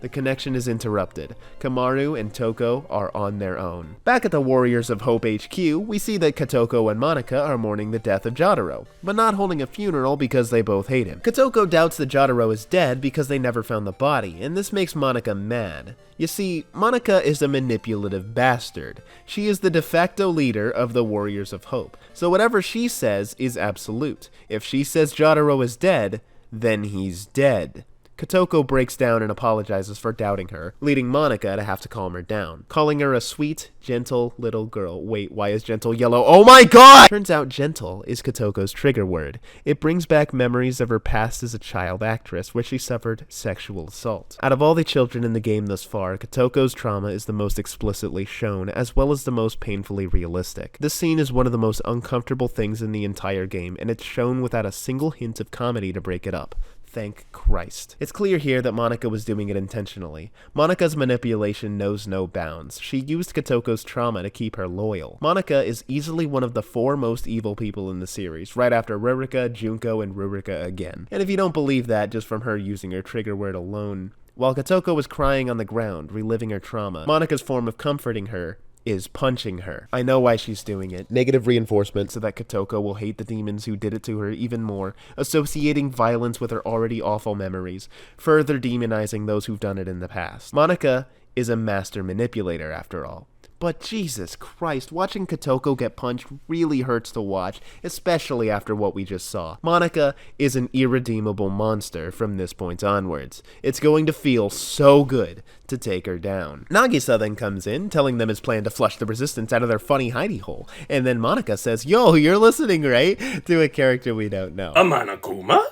The connection is interrupted. Komaru and Toko are on their own. Back at the Warriors of Hope HQ, we see that Kotoko and Monaca are mourning the death of Jataro, but not holding a funeral because they both hate him. Kotoko doubts that Jataro is dead because they never found the body, and this makes Monaca mad. You see, Monaca is a manipulative bastard. She is the de facto leader of the Warriors of Hope, so whatever she says is absolute. If she says Jataro is dead, then he's dead. Kotoko breaks down and apologizes for doubting her, leading Monaca to have to calm her down, calling her a sweet, gentle little girl. Wait, why is gentle yellow? Oh my god! Turns out gentle is Kotoko's trigger word. It brings back memories of her past as a child actress, where she suffered sexual assault. Out of all the children in the game thus far, Kotoko's trauma is the most explicitly shown, as well as the most painfully realistic. This scene is one of the most uncomfortable things in the entire game, and it's shown without a single hint of comedy to break it up. Thank Christ. It's clear here that Monaca was doing it intentionally. Monaca's manipulation knows no bounds. She used Kotoko's trauma to keep her loyal. Monaca is easily one of the 4 most evil people in the series, right after Rurika, Junko, and Rurika again. And if you don't believe that just from her using her trigger word alone, while Kotoko was crying on the ground, reliving her trauma, Monaca's form of comforting her is punching her. I know why she's doing it. Negative reinforcement. So that Kotoko will hate the demons who did it to her even more, associating violence with her already awful memories, further demonizing those who've done it in the past. Monaca is a master manipulator after all. But Jesus Christ, watching Kotoko get punched really hurts to watch, especially after what we just saw. Monaca is an irredeemable monster from this point onwards. It's going to feel so good to take her down. Nagisa then comes in, telling them his plan to flush the resistance out of their funny hidey hole, and then Monaca says, "Yo, you're listening, right?" to a character we don't know. A Monokuma?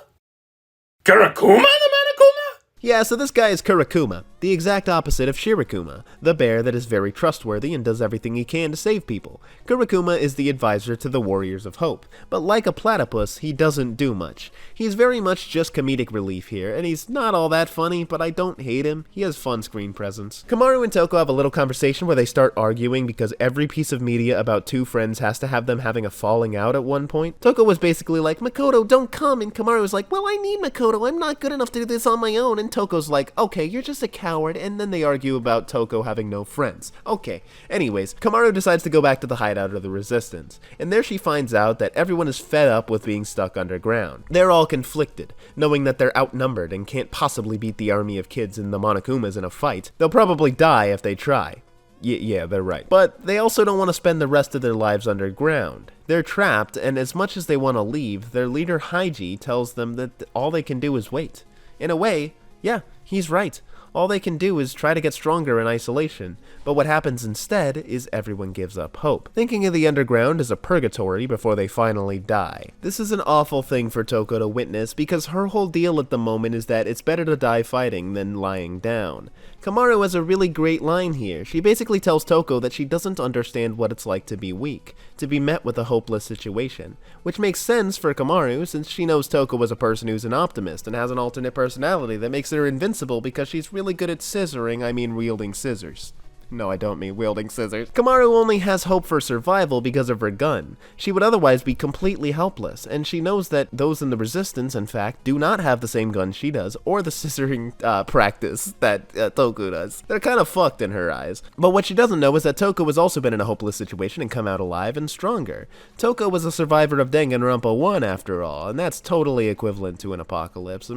Karakuma the Monokuma? Yeah, so this guy is Kurakuma, the exact opposite of Shirokuma, the bear that is very trustworthy and does everything he can to save people. Kurakuma is the advisor to the Warriors of Hope, but like a platypus, he doesn't do much. He's very much just comedic relief here, and he's not all that funny, but I don't hate him. He has fun screen presence. Komaru and Toko have a little conversation where they start arguing because every piece of media about 2 friends has to have them having a falling out at one point. Toko was basically like, "Makoto, don't come," and Komaru was like, "Well, I need Makoto, I'm not good enough to do this on my own," and Toko's like, "Okay, you're just a coward," and then they argue about Toko having no friends. Okay, anyways, Komaru decides to go back to the hideout of the Resistance, and there she finds out that everyone is fed up with being stuck underground. They're all conflicted, knowing that they're outnumbered and can't possibly beat the army of kids and the Monokumas in a fight. They'll probably die if they try. Yeah, they're right. But they also don't want to spend the rest of their lives underground. They're trapped, and as much as they want to leave, their leader Haiji tells them that all they can do is wait. In a way, yeah, he's right. All they can do is try to get stronger in isolation, but what happens instead is everyone gives up hope, thinking of the underground as a purgatory before they finally die. This is an awful thing for Toko to witness because her whole deal at the moment is that it's better to die fighting than lying down. Komaru has a really great line here. She basically tells Toko that she doesn't understand what it's like to be weak, to be met with a hopeless situation, which makes sense for Komaru since she knows Toko was a person who's an optimist and has an alternate personality that makes her invincible because she's really good at scissoring, I mean wielding scissors. No, I don't mean wielding scissors. Komaru only has hope for survival because of her gun. She would otherwise be completely helpless, and she knows that those in the Resistance, in fact, do not have the same gun she does, or the scissoring practice that Toko does. They're kind of fucked in her eyes. But what she doesn't know is that Toko has also been in a hopeless situation and come out alive and stronger. Toko was a survivor of Danganronpa 1 after all, and that's totally equivalent to an apocalypse.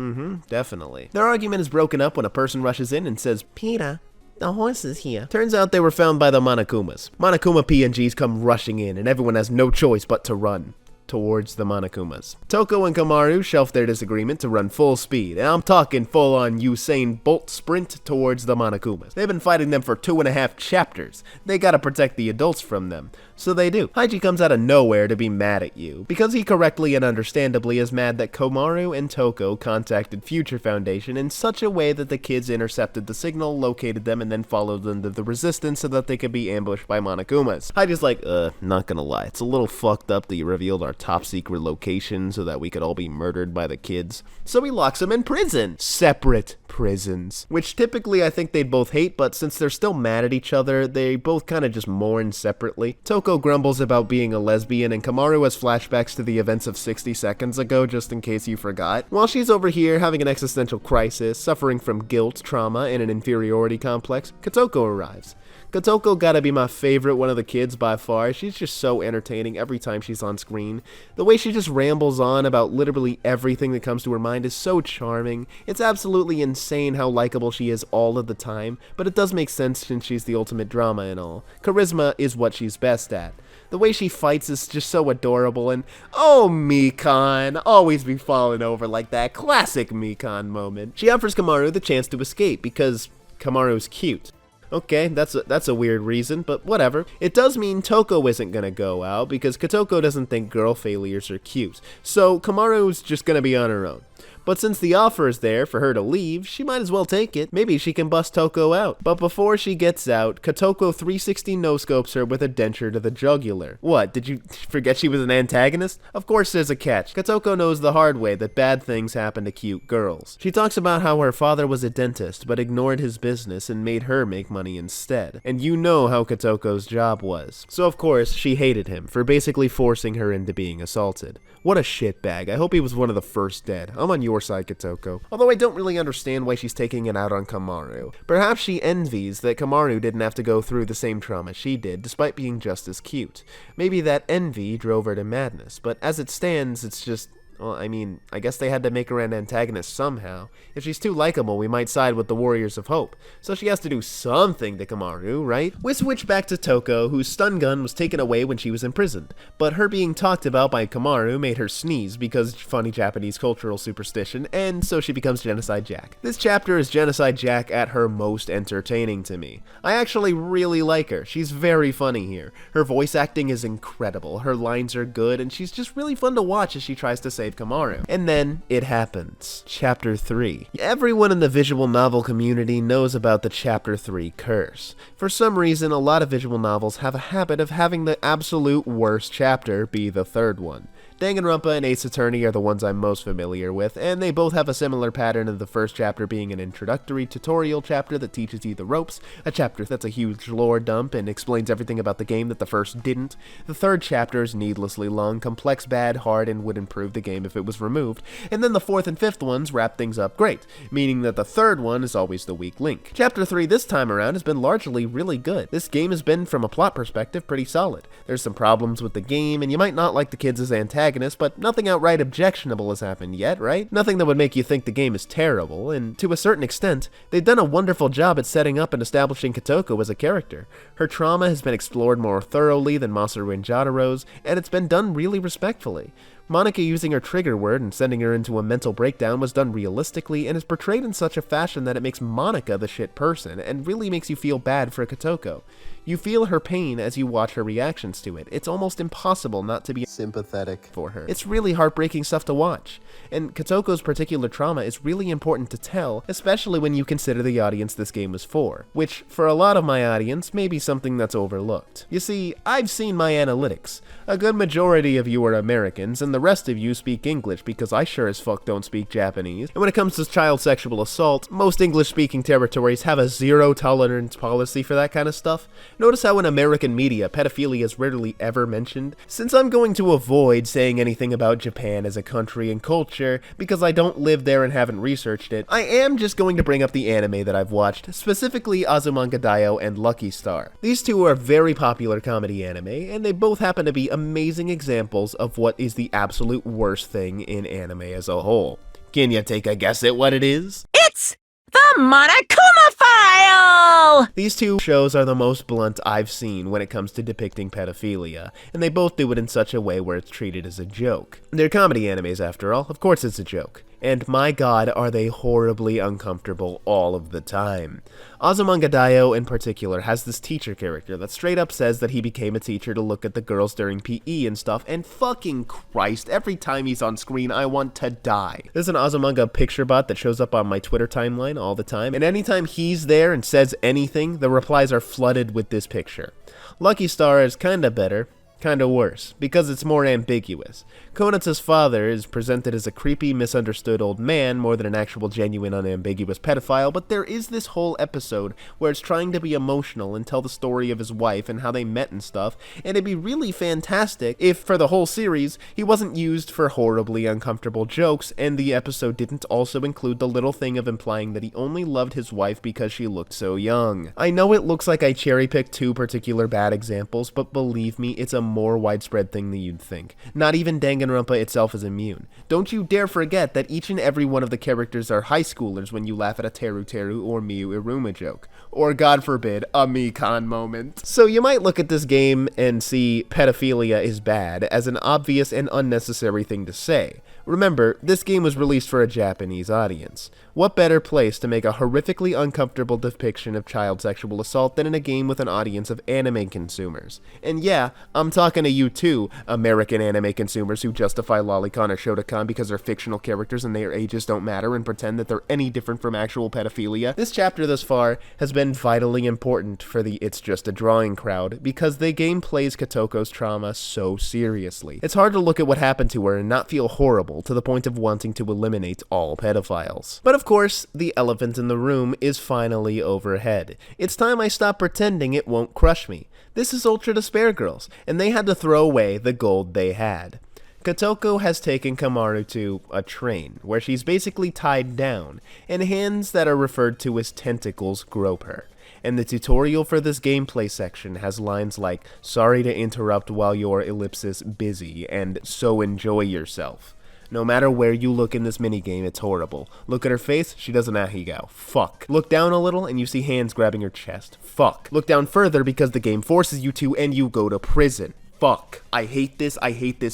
Definitely. Their argument is broken up when a person rushes in and says, "Peta, The horse is here. Turns out they were found by the Monakumas. Monokuma PNGs come rushing in, and everyone has no choice but to run towards the Monokumas. Toko and Kamaru shelf their disagreement to run full speed, and I'm talking full-on Usain Bolt sprint towards the Monokumas. They've been fighting them for 2.5 chapters. They gotta protect the adults from them. So they do. Haiji comes out of nowhere to be mad at you, because he correctly and understandably is mad that Komaru and Toko contacted Future Foundation in such a way that the kids intercepted the signal, located them, and then followed them to the resistance so that they could be ambushed by Monokumas. Haiji's like, not gonna lie, it's a little fucked up that you revealed our top secret location so that we could all be murdered by the kids. So he locks them in prison. Separate prisons. Which typically I think they'd both hate, but since they're still mad at each other, they both kind of just mourn separately. Toko grumbles about being a lesbian, and Kamaru has flashbacks to the events of 60 seconds ago, just in case you forgot. While she's over here having an existential crisis, suffering from guilt, trauma, and an inferiority complex, Kotoko arrives. Kotoko gotta be my favorite one of the kids by far. She's just so entertaining every time she's on screen. The way she just rambles on about literally everything that comes to her mind is so charming. It's absolutely insane how likable she is all of the time, but it does make sense since she's the ultimate drama and all. Charisma is what she's best at. The way she fights is just so adorable, and oh, Mikan, always be falling over like that. Classic Mikan moment. She offers Kamaru the chance to escape because Kamaru's cute. Okay, that's a weird reason, but whatever. It does mean Toko isn't gonna go out because Kotoko doesn't think girl failures are cute, so Kamaru's just gonna be on her own. But since the offer is there for her to leave, she might as well take it. Maybe she can bust Toko out. But before she gets out, Kotoko 360 no-scopes her with a denture to the jugular. What, did you forget she was an antagonist? Of course there's a catch. Kotoko knows the hard way that bad things happen to cute girls. She talks about how her father was a dentist, but ignored his business and made her make money instead. And you know how Kotoko's job was. So of course, she hated him for basically forcing her into being assaulted. What a shitbag. I hope he was one of the first dead. I'm on your side, Kotoko. Although I don't really understand why she's taking it out on Kamaru. Perhaps she envies that Kamaru didn't have to go through the same trauma she did, despite being just as cute. Maybe that envy drove her to madness, but as it stands, it's just... well, I mean, I guess they had to make her an antagonist somehow. If she's too likable, we might side with the Warriors of Hope. So she has to do something to Kamaru, right? We switch back to Toko, whose stun gun was taken away when she was imprisoned. But her being talked about by Kamaru made her sneeze because funny Japanese cultural superstition, and so she becomes Genocide Jack. This chapter is Genocide Jack at her most entertaining to me. I actually really like her. She's very funny here. Her voice acting is incredible, her lines are good, and she's just really fun to watch as she tries to save Kamaru. And then it happens. Chapter 3. Everyone in the visual novel community knows about the Chapter 3 curse. For some reason, a lot of visual novels have a habit of having the absolute worst chapter be the third one. Danganronpa and Ace Attorney are the ones I'm most familiar with, and they both have a similar pattern of the first chapter being an introductory tutorial chapter that teaches you the ropes, a chapter that's a huge lore dump and explains everything about the game that the first didn't. The third chapter is needlessly long, complex, bad, hard, and would improve the game if it was removed, and then the fourth and fifth ones wrap things up great, meaning that the third one is always the weak link. Chapter 3 this time around has been largely really good. This game has been, from a plot perspective, pretty solid. There's some problems with the game, and you might not like the kids as antagonists, but nothing outright objectionable has happened yet, right? Nothing that would make you think the game is terrible, and to a certain extent, they've done a wonderful job at setting up and establishing Kotoko as a character. Her trauma has been explored more thoroughly than Masaru and Jataro's, and it's been done really respectfully. Monaca using her trigger word and sending her into a mental breakdown was done realistically and is portrayed in such a fashion that it makes Monaca the shit person and really makes you feel bad for Kotoko. You feel her pain as you watch her reactions to it. It's almost impossible not to be Sympathetic. for her. It's really heartbreaking stuff to watch. And Kotoko's particular trauma is really important to tell, especially when you consider the audience this game was for, which, for a lot of my audience, may be something that's overlooked. You see, I've seen my analytics. A good majority of you are Americans, and the rest of you speak English because I sure as fuck don't speak Japanese. And when it comes to child sexual assault, most English-speaking territories have a zero-tolerance policy for that kind of stuff. Notice how in American media, pedophilia is rarely ever mentioned. Since I'm going to avoid saying anything about Japan as a country and culture, because I don't live there and haven't researched it, I am just going to bring up the anime that I've watched, specifically Azumanga Daioh and Lucky Star. These two are very popular comedy anime, and they both happen to be amazing examples of what is the absolute worst thing in anime as a whole. Can you take a guess at what it is? It's the Monokuma Files! No! These two shows are the most blunt I've seen when it comes to depicting pedophilia, and they both do it in such a way where it's treated as a joke. They're comedy animes after all, of course it's a joke. And my god, are they horribly uncomfortable all of the time. Azumanga Daioh in particular has this teacher character that straight up says that he became a teacher to look at the girls during PE and stuff, and fucking Christ, every time he's on screen I want to die. There's an Azumanga picture bot that shows up on my Twitter timeline all the time, and anytime he's there and says anything, the replies are flooded with this picture. Lucky Star is kinda better, kinda worse, because it's more ambiguous. Konata's father is presented as a creepy, misunderstood old man more than an actual genuine, unambiguous pedophile, but there is this whole episode where it's trying to be emotional and tell the story of his wife and how they met and stuff, and it'd be really fantastic if, for the whole series, he wasn't used for horribly uncomfortable jokes, and the episode didn't also include the little thing of implying that he only loved his wife because she looked so young. I know it looks like I cherry-picked two particular bad examples, but believe me, it's a more widespread thing than you'd think. Not even Danganronpa itself is immune. Don't you dare forget that each and every one of the characters are high schoolers when you laugh at a Teru Teru or Miu Iruma joke. Or, God forbid, a Mikan moment. So you might look at this game and see pedophilia is bad as an obvious and unnecessary thing to say. Remember, this game was released for a Japanese audience. What better place to make a horrifically uncomfortable depiction of child sexual assault than in a game with an audience of anime consumers? And yeah, I'm talking to you too, American anime consumers who justify Lolicon or Shotokan because they're fictional characters and their ages don't matter and pretend that they're any different from actual pedophilia. This chapter thus far has been vitally important for the It's Just a Drawing crowd because the game plays Kotoko's trauma so seriously. It's hard to look at what happened to her and not feel horrible to the point of wanting to eliminate all pedophiles. But of course, the elephant in the room is finally overhead. It's time I stop pretending it won't crush me. This is Ultra Despair Girls, and they had to throw away the gold they had. Kotoko has taken Kamaru to a train, where she's basically tied down, and hands that are referred to as tentacles grope her. And the tutorial for this gameplay section has lines like, "Sorry to interrupt while you're ellipsis busy," and "So enjoy yourself." No matter where you look in this minigame, it's horrible. Look at her face, she does an ahigo. Fuck. Look down a little and you see hands grabbing her chest. Fuck. Look down further because the game forces you to and you go to prison. Fuck. I hate this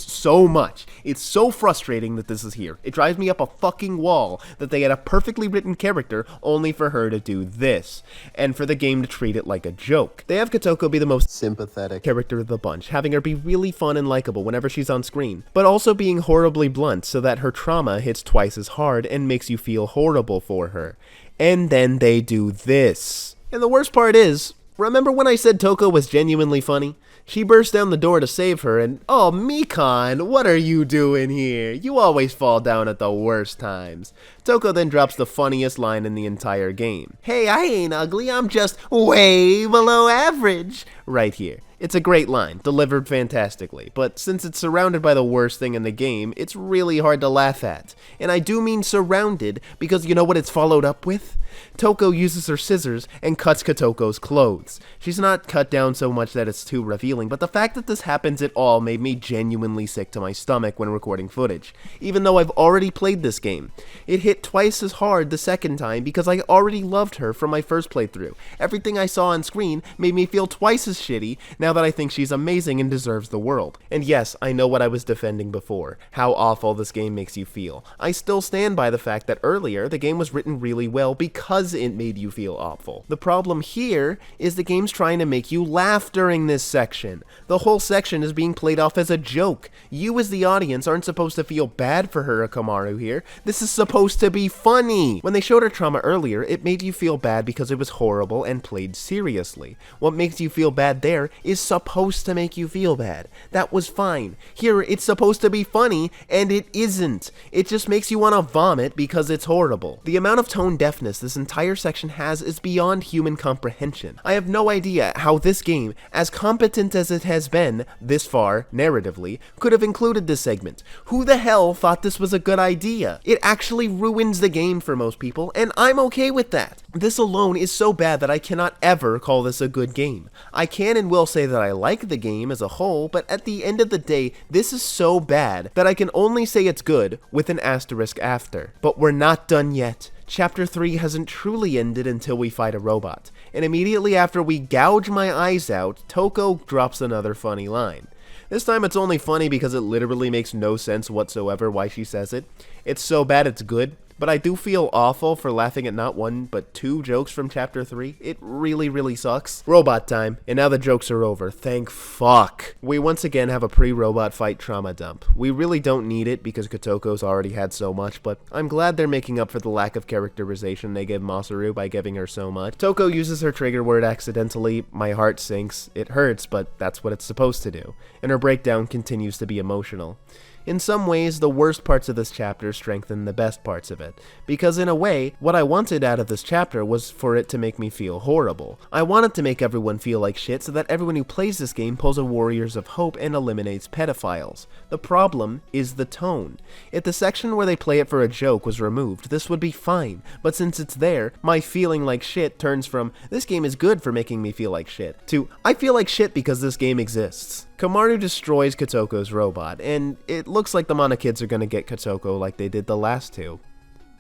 so much. It's so frustrating that this is here. It drives me up a fucking wall that they had a perfectly written character only for her to do this, and for the game to treat it like a joke. They have Kotoko be the most sympathetic character of the bunch, having her be really fun and likable whenever she's on screen, but also being horribly blunt so that her trauma hits twice as hard and makes you feel horrible for her. And then they do this. And the worst part is, remember when I said Toko was genuinely funny? She bursts down the door to save her and, "Oh, Mikan, what are you doing here? You always fall down at the worst times." Toko then drops the funniest line in the entire game. "Hey, I ain't ugly, I'm just way below average." Right here. It's a great line, delivered fantastically, but since it's surrounded by the worst thing in the game, it's really hard to laugh at. And I do mean surrounded, because you know what it's followed up with? Toko uses her scissors and cuts Kotoko's clothes. She's not cut down so much that it's too revealing, but the fact that this happens at all made me genuinely sick to my stomach when recording footage, even though I've already played this game. It hit twice as hard the second time because I already loved her from my first playthrough. Everything I saw on screen made me feel twice as shitty now that I think she's amazing and deserves the world. And yes, I know what I was defending before, how awful this game makes you feel. I still stand by the fact that earlier, the game was written really well because it made you feel awful. The problem here is the game's trying to make you laugh during this section. The whole section is being played off as a joke. You as the audience aren't supposed to feel bad for her, Akamaru here. This is supposed to be funny. When they showed her trauma earlier, it made you feel bad because it was horrible and played seriously. What makes you feel bad there is supposed to make you feel bad. That was fine. Here, it's supposed to be funny, and it isn't. It just makes you want to vomit because it's horrible. The amount of tone deafness this entire section has is beyond human comprehension. I have no idea how this game, as competent as it has been this far, narratively, could have included this segment. Who the hell thought this was a good idea? It actually ruins the game for most people, and I'm okay with that. This alone is so bad that I cannot ever call this a good game. I can and will say that I like the game as a whole, but at the end of the day, this is so bad that I can only say it's good with an asterisk after. But we're not done yet. Chapter 3 hasn't truly ended until we fight a robot, and immediately after we gouge my eyes out, Toko drops another funny line. This time it's only funny because it literally makes no sense whatsoever why she says it. It's so bad it's good, but I do feel awful for laughing at not one, but two jokes from Chapter 3. It really sucks. Robot time, and now the jokes are over. Thank fuck. We once again have a pre-robot fight trauma dump. We really don't need it because Kotoko's already had so much, but I'm glad they're making up for the lack of characterization they give Masaru by giving her so much. Toko uses her trigger word accidentally. My heart sinks. It hurts, but that's what it's supposed to do. And her breakdown continues to be emotional. In some ways, the worst parts of this chapter strengthen the best parts of it, because in a way, what I wanted out of this chapter was for it to make me feel horrible. I wanted to make everyone feel like shit so that everyone who plays this game pulls a Warriors of Hope and eliminates pedophiles. The problem is the tone. If the section where they play it for a joke was removed, this would be fine, but since it's there, my feeling like shit turns from, this game is good for making me feel like shit, to, I feel like shit because this game exists. Komaru destroys Kotoko's robot, and it looks like the Mana kids are gonna get Kotoko like they did the last two.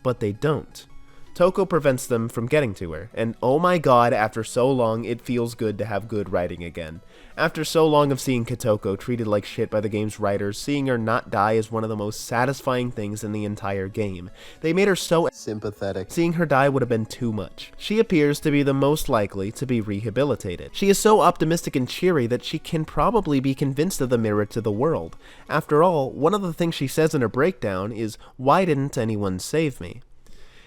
But they don't. Toko prevents them from getting to her, and oh my god, after so long, it feels good to have good writing again. After so long of seeing Kotoko treated like shit by the game's writers, seeing her not die is one of the most satisfying things in the entire game. They made her so sympathetic. Seeing her die would have been too much. She appears to be the most likely to be rehabilitated. She is so optimistic and cheery that she can probably be convinced of the mirror to the world. After all, one of the things she says in her breakdown is, "Why didn't anyone save me?"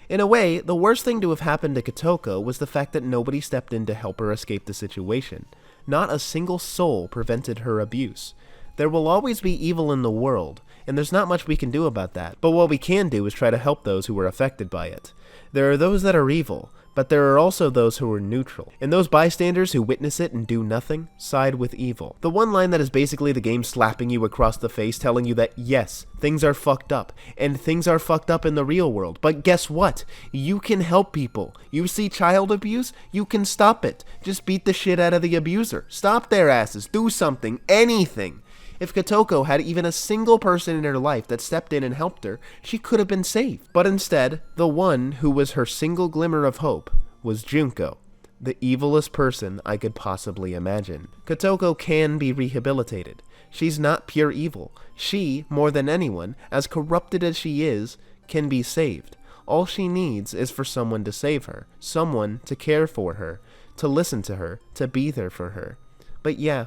In a way, the worst thing to have happened to Kotoko was the fact that nobody stepped in to help her escape the situation. Not a single soul prevented her abuse. There will always be evil in the world, and there's not much we can do about that, but what we can do is try to help those who are affected by it. There are those that are evil, but there are also those who are neutral, and those bystanders who witness it and do nothing side with evil. The one line that is basically the game slapping you across the face telling you that yes, things are fucked up, and things are fucked up in the real world, but guess what? You can help people. You see child abuse? You can stop it. Just beat the shit out of the abuser. Stop their asses. Do something. Anything. If Kotoko had even a single person in her life that stepped in and helped her, she could have been saved. But instead, the one who was her single glimmer of hope was Junko, the evilest person I could possibly imagine. Kotoko can be rehabilitated. She's not pure evil. She, more than anyone, as corrupted as she is, can be saved. All she needs is for someone to save her, someone to care for her, to listen to her, to be there for her. But yeah,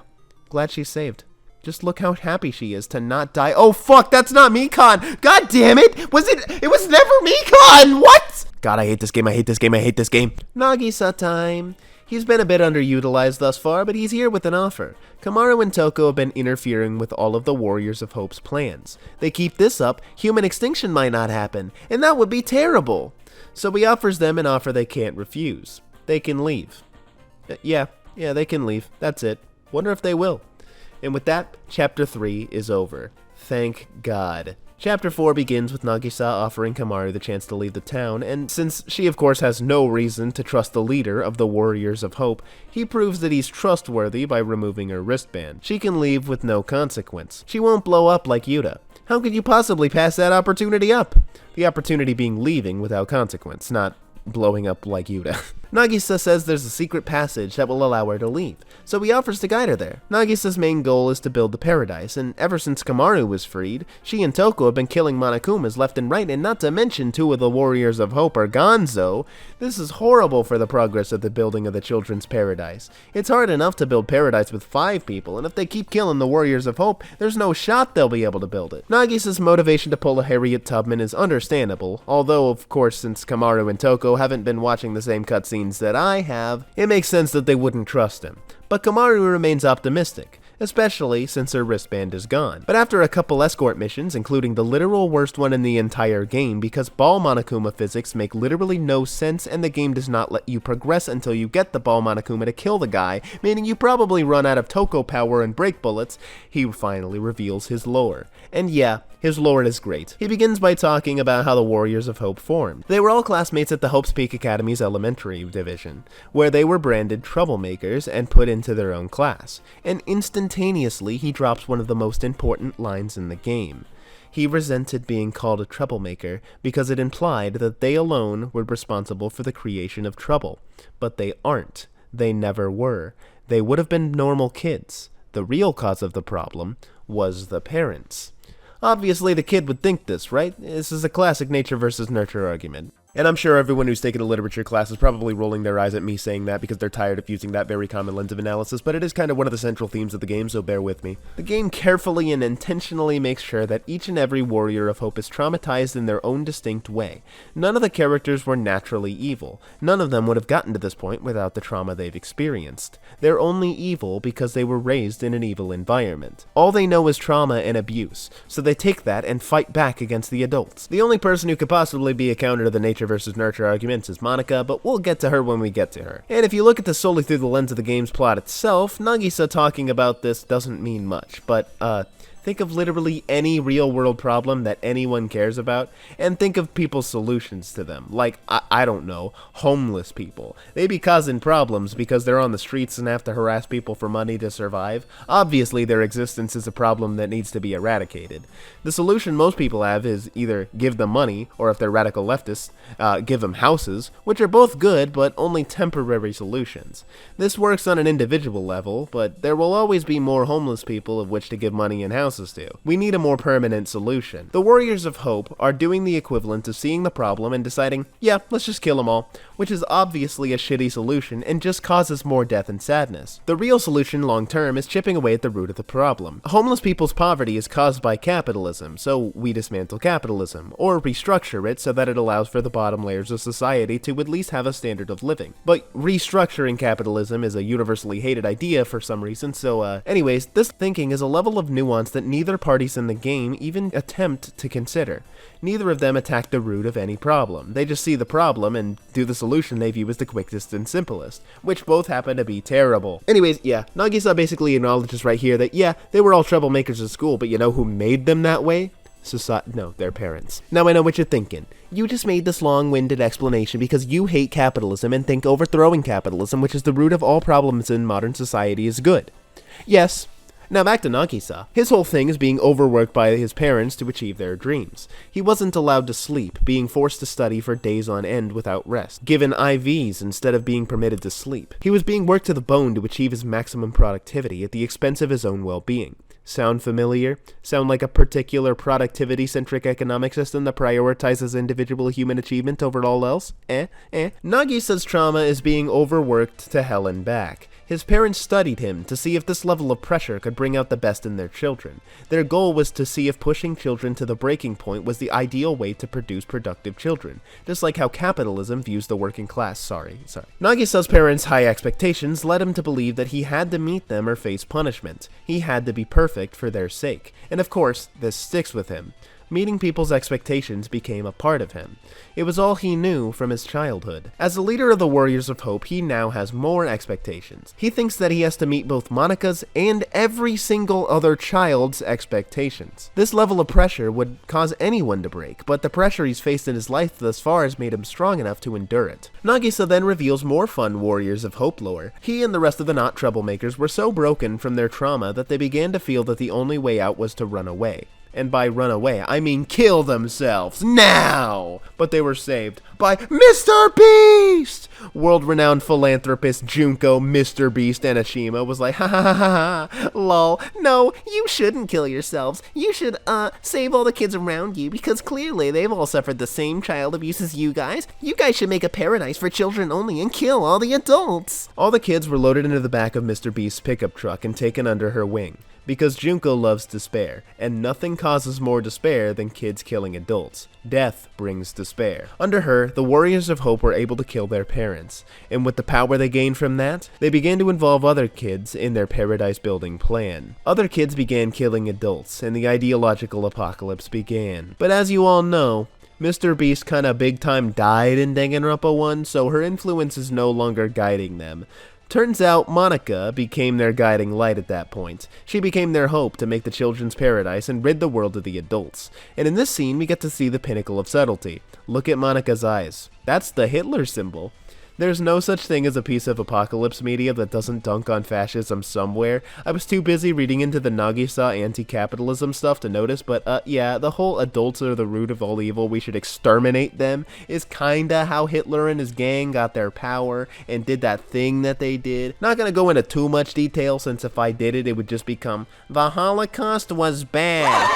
glad she's saved. Just look how happy she is to not die. Oh fuck, that's not Mikan! God damn it! It was never Mikan! What? God, I hate this game, I hate this game, I hate this game. Nagisa time. He's been a bit underutilized thus far, but he's here with an offer. Komaru and Toko have been interfering with all of the Warriors of Hope's plans. They keep this up, human extinction might not happen, and that would be terrible. So he offers them an offer they can't refuse. They can leave. Yeah, they can leave. That's it. Wonder if they will. And with that, Chapter 3 is over. Thank God. Chapter 4 begins with Nagisa offering Komaru the chance to leave the town, and since she of course has no reason to trust the leader of the Warriors of Hope, he proves that he's trustworthy by removing her wristband. She can leave with no consequence. She won't blow up like Yuta. How could you possibly pass that opportunity up? The opportunity being leaving without consequence, not blowing up like Yuta. Nagisa says there's a secret passage that will allow her to leave, so he offers to guide her there. Nagisa's main goal is to build the paradise, and ever since Komaru was freed, she and Toko have been killing Monakumas left and right, and not to mention two of the Warriors of Hope are gonzo. This is horrible for the progress of the building of the children's paradise. It's hard enough to build paradise with 5 people, and if they keep killing the Warriors of Hope, there's no shot they'll be able to build it. Nagisa's motivation to pull a Harriet Tubman is understandable, although of course since Komaru and Toko haven't been watching the same cutscenes that I have, it makes sense that they wouldn't trust him. But Komaru remains optimistic, especially since her wristband is gone. But after a couple escort missions, including the literal worst one in the entire game because ball Monokuma physics make literally no sense and the game does not let you progress until you get the ball Monokuma to kill the guy, meaning you probably run out of Toko power and break bullets, he finally reveals his lore. And yeah, his lore is great. He begins by talking about how the Warriors of Hope formed. They were all classmates at the Hope's Peak Academy's elementary division, where they were branded troublemakers and put into their own class. And instantaneously, he drops one of the most important lines in the game. He resented being called a troublemaker because it implied that they alone were responsible for the creation of trouble. But they aren't. They never were. They would have been normal kids. The real cause of the problem was the parents. Obviously, the kid would think this, right? This is a classic nature versus nurture argument. And I'm sure everyone who's taken a literature class is probably rolling their eyes at me saying that because they're tired of using that very common lens of analysis, but it is kind of one of the central themes of the game, so bear with me. The game carefully and intentionally makes sure that each and every warrior of hope is traumatized in their own distinct way. None of the characters were naturally evil. None of them would have gotten to this point without the trauma they've experienced. They're only evil because they were raised in an evil environment. All they know is trauma and abuse, so they take that and fight back against the adults. The only person who could possibly be a counter to the nature versus nurture arguments is Monaca, but we'll get to her when we get to her. And if you look at this solely through the lens of the game's plot itself, Nagisa talking about this doesn't mean much, but think of literally any real-world problem that anyone cares about, and think of people's solutions to them. Like, I don't know, homeless people. They be causing problems because they're on the streets and have to harass people for money to survive. Obviously, their existence is a problem that needs to be eradicated. The solution most people have is either give them money, or if they're radical leftists, give them houses, which are both good, but only temporary solutions. This works on an individual level, but there will always be more homeless people of which to give money and houses to. We need a more permanent solution. The Warriors of Hope are doing the equivalent of seeing the problem and deciding, yeah, let's just kill them all, which is obviously a shitty solution and just causes more death and sadness. The real solution long term is chipping away at the root of the problem. Homeless people's poverty is caused by capitalism, so we dismantle capitalism, or restructure it so that it allows for the bottom layers of society to at least have a standard of living. But restructuring capitalism is a universally hated idea for some reason, so anyways, this thinking is a level of nuance that neither parties in the game even attempt to consider. Neither of them attack the root of any problem. They just see the problem and do the solution they view as the quickest and simplest, which both happen to be terrible. Anyways, yeah, Nagisa basically acknowledges right here that, yeah, they were all troublemakers at school, but you know who made them that way? No, their parents. Now I know what you're thinking. You just made this long-winded explanation because you hate capitalism and think overthrowing capitalism, which is the root of all problems in modern society, is good. Yes. Now back to Nagisa. His whole thing is being overworked by his parents to achieve their dreams. He wasn't allowed to sleep, being forced to study for days on end without rest, given IVs instead of being permitted to sleep. He was being worked to the bone to achieve his maximum productivity at the expense of his own well-being. Sound familiar? Sound like a particular productivity-centric economic system that prioritizes individual human achievement over all else? Nagisa's trauma is being overworked to hell and back. His parents studied him to see if this level of pressure could bring out the best in their children. Their goal was to see if pushing children to the breaking point was the ideal way to produce productive children, just like how capitalism views the working class. Sorry. Nagisa's parents' high expectations led him to believe that he had to meet them or face punishment. He had to be perfect for their sake. And of course, this sticks with him. Meeting people's expectations became a part of him. It was all he knew from his childhood. As the leader of the Warriors of Hope, he now has more expectations. He thinks that he has to meet both Monika's and every single other child's expectations. This level of pressure would cause anyone to break, but the pressure he's faced in his life thus far has made him strong enough to endure it. Nagisa then reveals more fun Warriors of Hope lore. He and the rest of the not troublemakers were so broken from their trauma that they began to feel that the only way out was to run away. And by run away, I mean kill themselves, now! But they were saved by Mr. Beast! World-renowned philanthropist Junko Mr. Beast Anashima was like, ha ha ha ha ha, lol, no, you shouldn't kill yourselves. You should, save all the kids around you, because clearly they've all suffered the same child abuse as you guys. You guys should make a paradise for children only and kill all the adults. All the kids were loaded into the back of Mr. Beast's pickup truck and taken under her wing. Because Junko loves despair, and nothing causes more despair than kids killing adults. Death brings despair. Under her, the Warriors of Hope were able to kill their parents, and with the power they gained from that, they began to involve other kids in their paradise-building plan. Other kids began killing adults, and the ideological apocalypse began. But as you all know, Mr. Beast kinda big time died in Danganronpa 1, so her influence is no longer guiding them. Turns out Monaca became their guiding light at that point. She became their hope to make the children's paradise and rid the world of the adults. And in this scene, we get to see the pinnacle of subtlety. Look at Monica's eyes. That's the Hitler symbol. There's no such thing as a piece of apocalypse media that doesn't dunk on fascism somewhere. I was too busy reading into the Nagisa anti-capitalism stuff to notice, but yeah, the whole adults are the root of all evil, we should exterminate them is kinda how Hitler and his gang got their power and did that thing that they did. Not gonna go into too much detail, since if I did it, it would just become, the Holocaust was bad.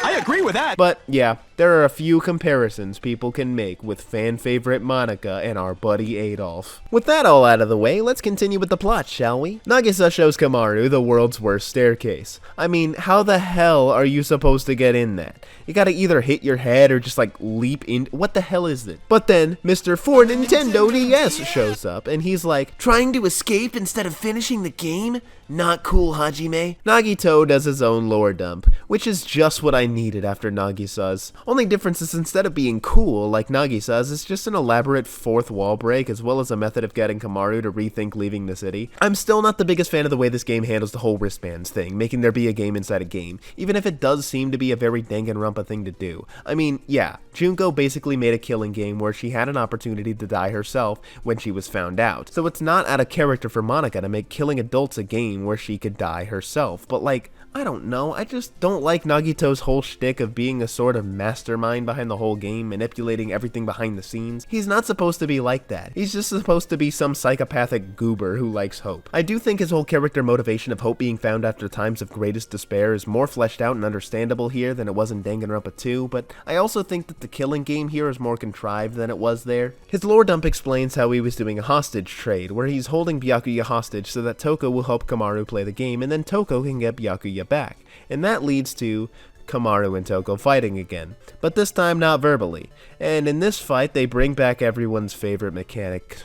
I agree with that. But yeah, there are a few comparisons people can make with fan favorite Monaca and our buddy Adolf. With that all out of the way, let's continue with the plot, shall we? Nagisa shows Kamaru the world's worst staircase. I mean, how the hell are you supposed to get in that? You gotta either hit your head or just like leap in. What the hell is it? But then Mr. For Nintendo DS shows up and he's like, trying to escape instead of finishing the game? Not cool, Hajime. Nagito does his own lore dump, which is just what I needed after Nagisa's. Only difference is instead of being cool like Nagisa's, it's just an elaborate fourth wall break as well as a method of getting Kamaru to rethink leaving the city. I'm still not the biggest fan of the way this game handles the whole wristbands thing, making there be a game inside a game, even if it does seem to be a very Danganronpa thing to do. I mean, yeah, Junko basically made a killing game where she had an opportunity to die herself when she was found out, so it's not out of character for Monaca to make killing adults a game where she could die herself, but like, I don't know, I just don't like Nagito's whole shtick of being a sort of mastermind behind the whole game, manipulating everything behind the scenes. He's not supposed to be like that. He's just supposed to be some psychopathic goober who likes hope. I do think his whole character motivation of hope being found after times of greatest despair is more fleshed out and understandable here than it was in Danganronpa 2, but I also think that the killing game here is more contrived than it was there. His lore dump explains how he was doing a hostage trade, where he's holding Byakuya hostage so that Toko will help Kamaru play the game, and then Toko can get Byakuya back. And that leads to Kamaru and Toko fighting again, but this time not verbally. And in this fight, they bring back everyone's favorite mechanic,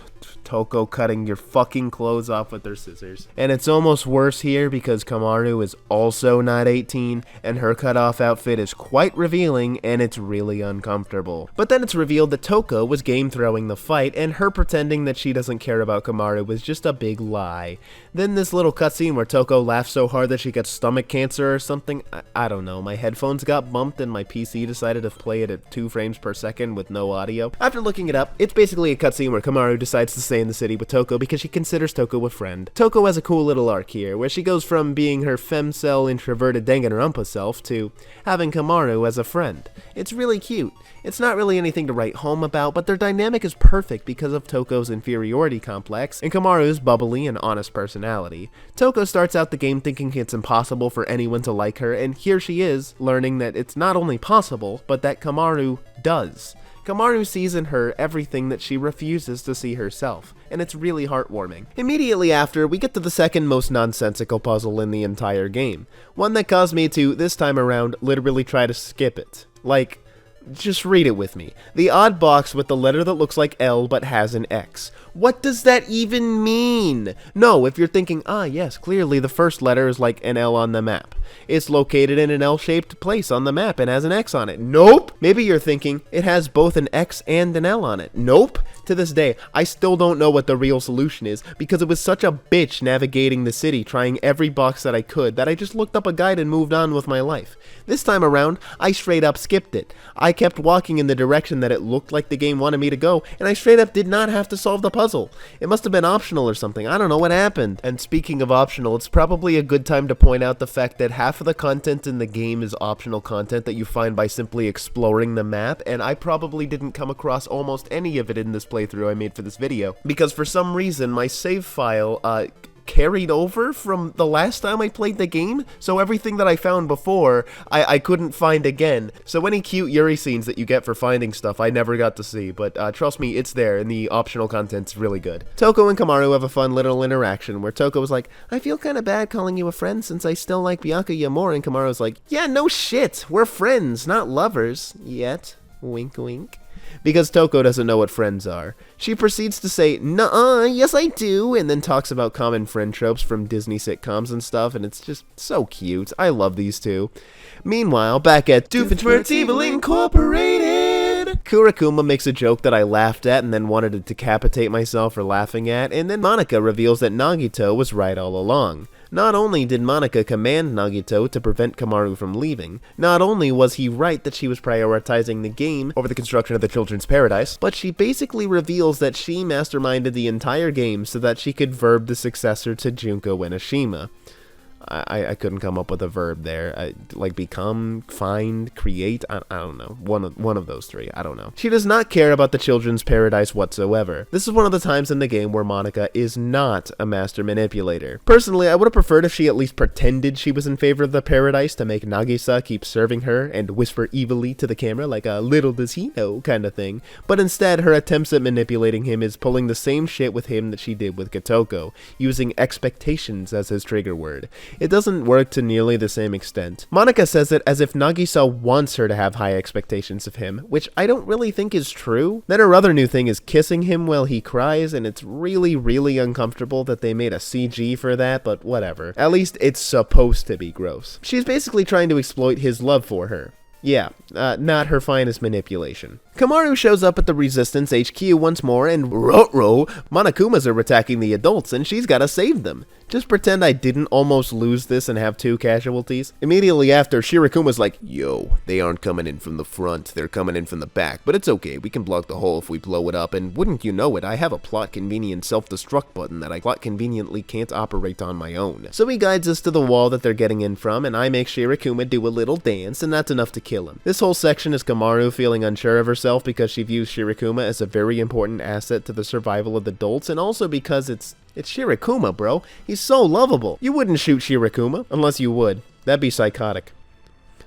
Toko cutting your fucking clothes off with their scissors. And it's almost worse here because Kamaru is also not 18, and her cut-off outfit is quite revealing, and it's really uncomfortable. But then it's revealed that Toko was game throwing the fight, and her pretending that she doesn't care about Kamaru was just a big lie. Then this little cutscene where Toko laughs so hard that she gets stomach cancer or something. I don't know, my headphones got bumped and my PC decided to play it at 2 frames per second with no audio. After looking it up, it's basically a cutscene where Kamaru decides to stay in the city with Toko because she considers Toko a friend. Toko has a cool little arc here, where she goes from being her femcel introverted Danganronpa self to having Kamaru as a friend. It's really cute. It's not really anything to write home about, but their dynamic is perfect because of Toko's inferiority complex and Kamaru's bubbly and honest personality. Toko starts out the game thinking it's impossible for anyone to like her, and here she is, learning that it's not only possible, but that Kamaru does. Kamaru sees in her everything that she refuses to see herself, and it's really heartwarming. Immediately after, we get to the second most nonsensical puzzle in the entire game. One that caused me to, this time around, literally try to skip it. Like, just read it with me. The odd box with the letter that looks like L but has an X. What does that even mean? No, if you're thinking, yes, clearly the first letter is like an L on the map. It's located in an L-shaped place on the map and has an X on it. Nope! Maybe you're thinking, it has both an X and an L on it. Nope! To this day, I still don't know what the real solution is, because it was such a bitch navigating the city, trying every box that I could, that I just looked up a guide and moved on with my life. This time around, I straight up skipped it. I kept walking in the direction that it looked like the game wanted me to go, and I straight up did not have to solve the puzzle. It must have been optional or something. I don't know what happened. And speaking of optional, it's probably a good time to point out the fact that half of the content in the game is optional content that you find by simply exploring the map, and I probably didn't come across almost any of it in this playthrough I made for this video, because for some reason my save file carried over from the last time I played the game, so everything that I found before, I couldn't find again. So any cute Yuri scenes that you get for finding stuff, I never got to see, but trust me, it's there, and the optional content's really good. Toko and Kamaru have a fun little interaction, where Toko was like, I feel kinda bad calling you a friend since I still like Byakuya more, and Kamaru's like, yeah, no shit, we're friends, not lovers, yet. Wink wink. Because Toko doesn't know what friends are. She proceeds to say, nuh-uh, yes I do, and then talks about common friend tropes from Disney sitcoms and stuff, and it's just so cute. I love these two. Meanwhile, back at Doofenshmirtz Evil Incorporated, Kurakuma makes a joke that I laughed at and then wanted to decapitate myself for laughing at, and then Monaca reveals that Nagito was right all along. Not only did Monaca command Nagito to prevent Kamaru from leaving, not only was he right that she was prioritizing the game over the construction of the children's paradise, but she basically reveals that she masterminded the entire game so that she could verb the successor to Junko Enoshima. I couldn't come up with a verb there. Like become, find, create. I don't know. One of those three. I don't know. She does not care about the children's paradise whatsoever. This is one of the times in the game where Monaca is not a master manipulator. Personally, I would have preferred if she at least pretended she was in favor of the paradise to make Nagisa keep serving her and whisper evilly to the camera like a little does he know kind of thing. But instead, her attempts at manipulating him is pulling the same shit with him that she did with Kotoko, using expectations as his trigger word. It doesn't work to nearly the same extent. Monaca says it as if Nagisa wants her to have high expectations of him, which I don't really think is true. Then her other new thing is kissing him while he cries, and it's really uncomfortable that they made a CG for that, but whatever. At least it's supposed to be gross. She's basically trying to exploit his love for her. Yeah, not her finest manipulation. Kamaru shows up at the Resistance HQ once more, and ruh-roh, Monokumas are attacking the adults, and she's gotta save them. Just pretend I didn't almost lose this and have 2 casualties. Immediately after, Shirakuma's like, yo, they aren't coming in from the front, they're coming in from the back, but it's okay, we can block the hole if we blow it up, and wouldn't you know it, I have a plot-convenient self-destruct button that I plot-conveniently can't operate on my own. So he guides us to the wall that they're getting in from, and I make Shirakuma do a little dance, and that's enough to kill him. This whole section is Kamaru feeling unsure of herself because she views Shirakuma as a very important asset to the survival of the adults, and also because it's Shirakuma, bro. He's so lovable. You wouldn't shoot Shirakuma, unless you would. That'd be psychotic.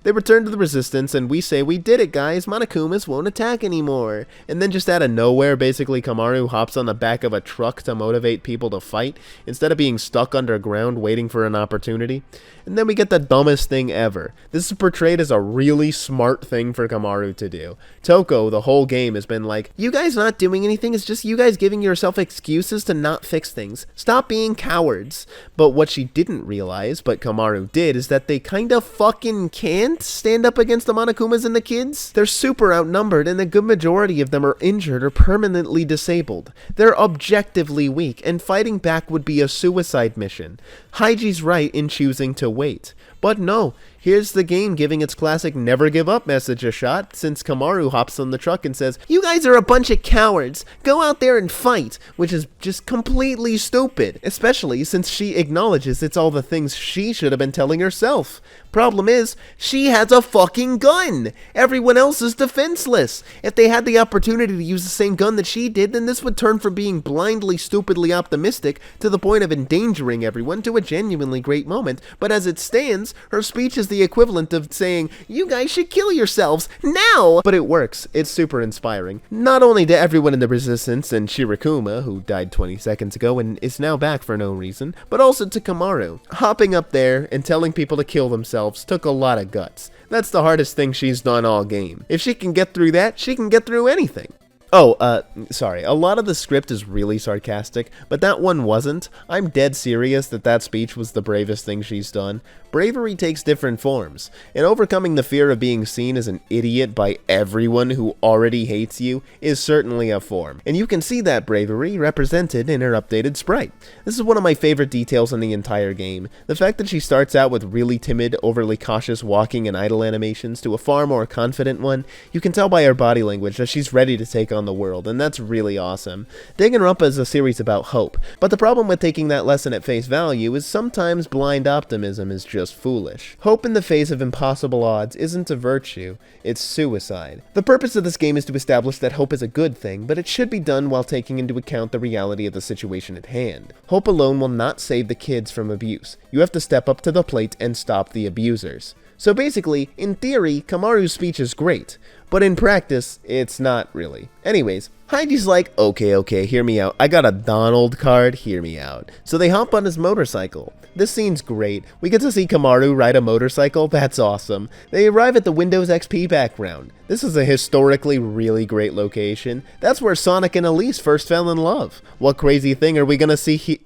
They return to the Resistance, and we say, we did it, guys, Monokumas won't attack anymore. And then just out of nowhere, basically, Kamaru hops on the back of a truck to motivate people to fight, instead of being stuck underground waiting for an opportunity. And then we get the dumbest thing ever. This is portrayed as a really smart thing for Kamaru to do. Toko, the whole game, has been like, you guys not doing anything, it's just you guys giving yourself excuses to not fix things. Stop being cowards. But what she didn't realize, but Kamaru did, is that they kinda fucking can't stand up against the Monokumas and the kids. They're super outnumbered, and a good majority of them are injured or permanently disabled. They're objectively weak, and fighting back would be a suicide mission. Haiji's right in choosing to wait. But no, here's the game giving its classic never give up message a shot, since Kamaru hops on the truck and says, you guys are a bunch of cowards, go out there and fight, which is just completely stupid, especially since she acknowledges it's all the things she should have been telling herself. Problem is, she has a fucking gun! Everyone else is defenseless! If they had the opportunity to use the same gun that she did, then this would turn from being blindly, stupidly optimistic to the point of endangering everyone to a genuinely great moment, but as it stands, her speech is the equivalent of saying, you guys should kill yourselves, now! But it works, it's super inspiring. Not only to everyone in the Resistance and Shirakuma, who died 20 seconds ago and is now back for no reason, but also to Kamaru. Hopping up there and telling people to kill themselves took a lot of guts. That's the hardest thing she's done all game. If she can get through that, she can get through anything. Oh, sorry, a lot of the script is really sarcastic, but that one wasn't. I'm dead serious that speech was the bravest thing she's done. Bravery takes different forms, and overcoming the fear of being seen as an idiot by everyone who already hates you is certainly a form, and you can see that bravery represented in her updated sprite. This is one of my favorite details in the entire game. The fact that she starts out with really timid, overly cautious walking and idle animations to a far more confident one, you can tell by her body language that she's ready to take on the world, and that's really awesome. Danganronpa is a series about hope, but the problem with taking that lesson at face value is sometimes blind optimism is just foolish. Hope in the face of impossible odds isn't a virtue, it's suicide. The purpose of this game is to establish that hope is a good thing, but it should be done while taking into account the reality of the situation at hand. Hope alone will not save the kids from abuse. You have to step up to the plate and stop the abusers. So basically, in theory, Kamaru's speech is great, but in practice, it's not really. Anyways, Haiji's like, okay, hear me out. I got a Donald card, hear me out. So they hop on his motorcycle. This scene's great. We get to see Kamaru ride a motorcycle, that's awesome. They arrive at the Windows XP background. This is a historically really great location. That's where Sonic and Elise first fell in love. What crazy thing are we gonna see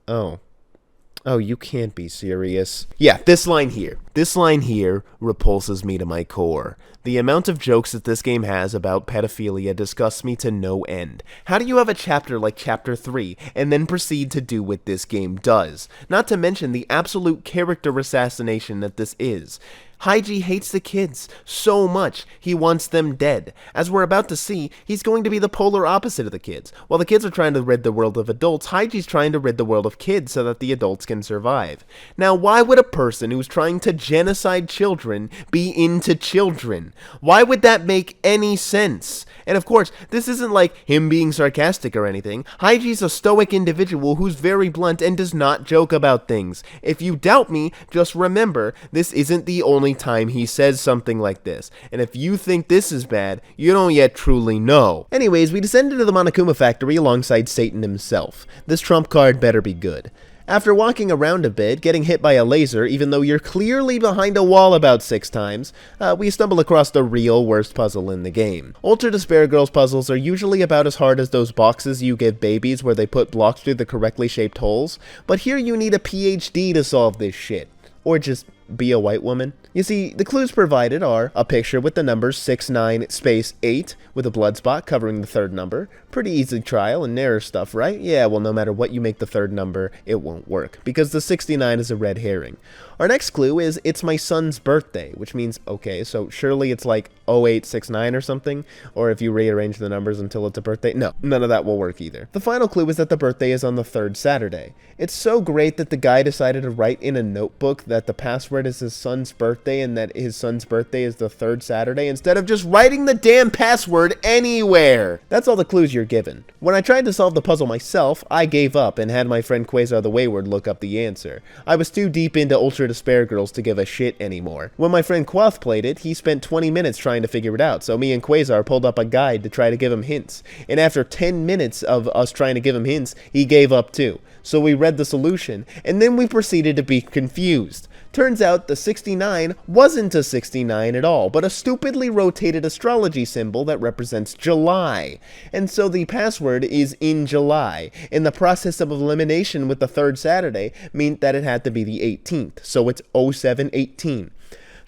Oh. Oh, you can't be serious. Yeah, this line here. This line here repulses me to my core. The amount of jokes that this game has about pedophilia disgusts me to no end. How do you have a chapter like Chapter 3 and then proceed to do what this game does? Not to mention the absolute character assassination that this is. Haiji hates the kids so much, he wants them dead. As we're about to see, he's going to be the polar opposite of the kids. While the kids are trying to rid the world of adults, Haiji's trying to rid the world of kids so that the adults can survive. Now, why would a person who's trying to genocide children be into children? Why would that make any sense? And of course, this isn't like him being sarcastic or anything. Haiji's a stoic individual who's very blunt and does not joke about things. If you doubt me, just remember, this isn't the only time he says something like this. And if you think this is bad, you don't yet truly know. Anyways, we descend into the Monokuma factory alongside Satan himself. This trump card better be good. After walking around a bit, getting hit by a laser, even though you're clearly behind a wall about 6 times, we stumble across the real worst puzzle in the game. Ultra Despair Girls puzzles are usually about as hard as those boxes you give babies where they put blocks through the correctly shaped holes, but here you need a PhD to solve this shit. Or just be a white woman. You see, the clues provided are a picture with the numbers 69 space 8 with a blood spot covering the third number. Pretty easy trial and error stuff, right? Yeah, well, no matter what you make the third number, it won't work, because the 69 is a red herring. Our next clue is, it's my son's birthday, which means, okay, so surely it's like 0869 or something, or if you rearrange the numbers until it's a birthday. No, none of that will work either. The final clue is that the birthday is on the 3rd Saturday. It's so great that the guy decided to write in a notebook that the password is his son's birthday and that his son's birthday is the 3rd Saturday instead of just writing the damn password anywhere. That's all the clues you're given. When I tried to solve the puzzle myself, I gave up and had my friend Quasar the Wayward look up the answer. I was too deep into Ultra Despair Girls to give a shit anymore. When my friend Quoth played it, he spent 20 minutes trying to figure it out, so me and Quasar pulled up a guide to try to give him hints. And after 10 minutes of us trying to give him hints, he gave up too. So we read the solution, and then we proceeded to be confused. Turns out the 69 wasn't a 69 at all, but a stupidly rotated astrology symbol that represents July. And so the password is in July. And the process of elimination with the 3rd Saturday meant that it had to be the 18th. So it's 0718.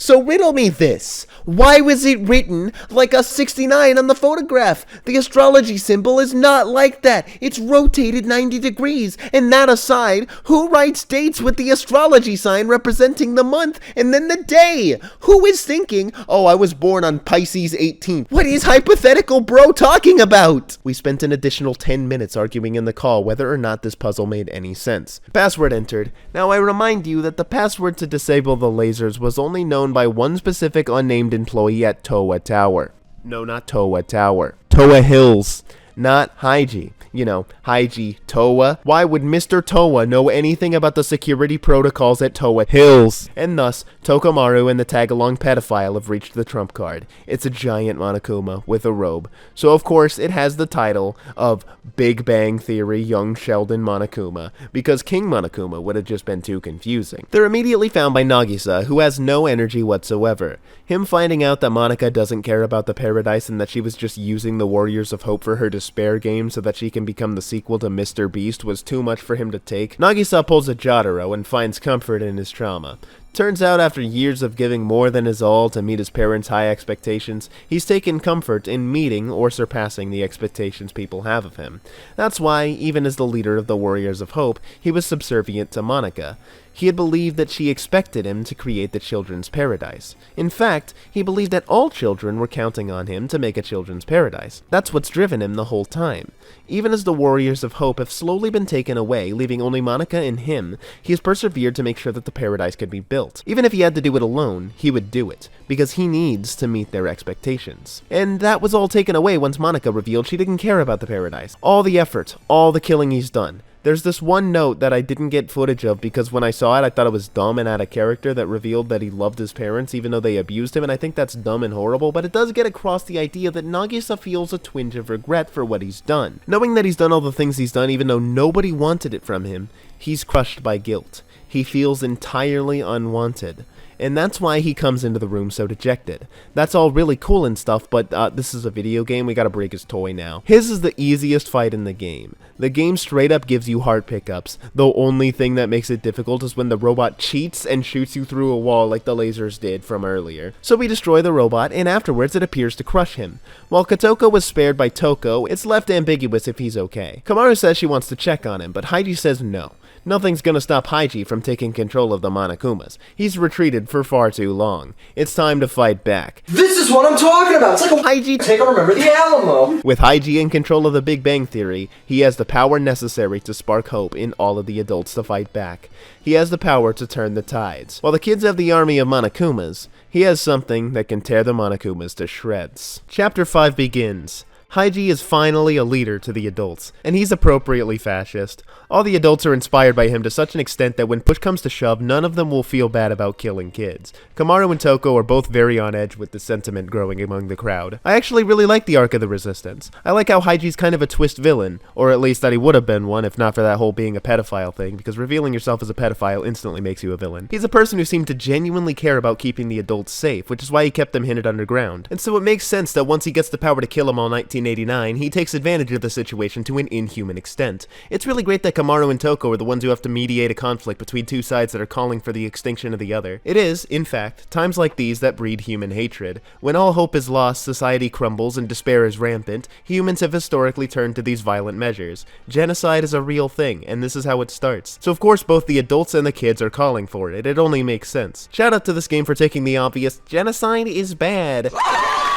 So riddle me this. Why was it written like a 69 on the photograph? The astrology symbol is not like that. It's rotated 90 degrees. And that aside, who writes dates with the astrology sign representing the month and then the day? Who is thinking, oh, I was born on Pisces 18th? What is hypothetical bro talking about? We spent an additional 10 minutes arguing in the call whether or not this puzzle made any sense. Password entered. Now I remind you that the password to disable the lasers was only known by one specific unnamed employee at Towa Tower. No, not Towa Tower. Towa Hills. Not Haiji. You know, Haiji Towa. Why would Mr. Towa know anything about the security protocols at Towa Hills? And thus, Tokomaru and the tag-along pedophile have reached the trump card. It's a giant Monokuma with a robe. So of course, it has the title of Big Bang Theory Young Sheldon Monokuma, because King Monokuma would have just been too confusing. They're immediately found by Nagisa, who has no energy whatsoever. Him finding out that Monaca doesn't care about the paradise and that she was just using the Warriors of Hope for her despair game so that she can become the sequel to Mr. Beast was too much for him to take. Nagisa pulls a Jataro and finds comfort in his trauma. Turns out after years of giving more than his all to meet his parents' high expectations, he's taken comfort in meeting or surpassing the expectations people have of him. That's why, even as the leader of the Warriors of Hope, he was subservient to Monaca. He had believed that she expected him to create the children's paradise. In fact, he believed that all children were counting on him to make a children's paradise. That's what's driven him the whole time. Even as the Warriors of Hope have slowly been taken away, leaving only Monaca and him, he has persevered to make sure that the paradise could be built. Even if he had to do it alone, he would do it, because he needs to meet their expectations. And that was all taken away once Monaca revealed she didn't care about the paradise. All the effort, all the killing he's done. There's this one note that I didn't get footage of because when I saw it, I thought it was dumb and out of character that revealed that he loved his parents even though they abused him, and I think that's dumb and horrible, but it does get across the idea that Nagisa feels a twinge of regret for what he's done. Knowing that he's done all the things he's done even though nobody wanted it from him, he's crushed by guilt. He feels entirely unwanted. and that's why he comes into the room so dejected. That's all really cool and stuff, but this is a video game, we gotta break his toy now. His is the easiest fight in the game. The game straight up gives you heart pickups. The only thing that makes it difficult is when the robot cheats and shoots you through a wall like the lasers did from earlier. So we destroy the robot, and afterwards it appears to crush him. While Kotoko was spared by Toko, it's left ambiguous if he's okay. Kamaru says she wants to check on him, but Haiji says no. Nothing's gonna stop Haiji from taking control of the Monakumas. He's retreated for far too long. It's time to fight back. This is what I'm talking about! It's like a Haiji take a Remember the Alamo! With Haiji in control of the Big Bang Theory, he has the power necessary to spark hope in all of the adults to fight back. He has the power to turn the tides. While the kids have the army of Monakumas, he has something that can tear the Monakumas to shreds. Chapter 5 begins. Haiji is finally a leader to the adults, and he's appropriately fascist. All the adults are inspired by him to such an extent that when push comes to shove, none of them will feel bad about killing kids. Kamaru and Toko are both very on edge with the sentiment growing among the crowd. I actually really like the arc of the Resistance. I like how Haiji's kind of a twist villain, or at least that he would have been one if not for that whole being a pedophile thing, because revealing yourself as a pedophile instantly makes you a villain. He's a person who seemed to genuinely care about keeping the adults safe, which is why he kept them hidden underground. And so it makes sense that once he gets the power to kill them all 1989, he takes advantage of the situation to an inhuman extent. It's really great that Kamaru and Toko are the ones who have to mediate a conflict between two sides that are calling for the extinction of the other. It is, in fact, times like these that breed human hatred. When all hope is lost, society crumbles, and despair is rampant, humans have historically turned to these violent measures. Genocide is a real thing, and this is how it starts. So of course both the adults and the kids are calling for it. It only makes sense. Shout out to this game for taking the obvious, genocide is bad,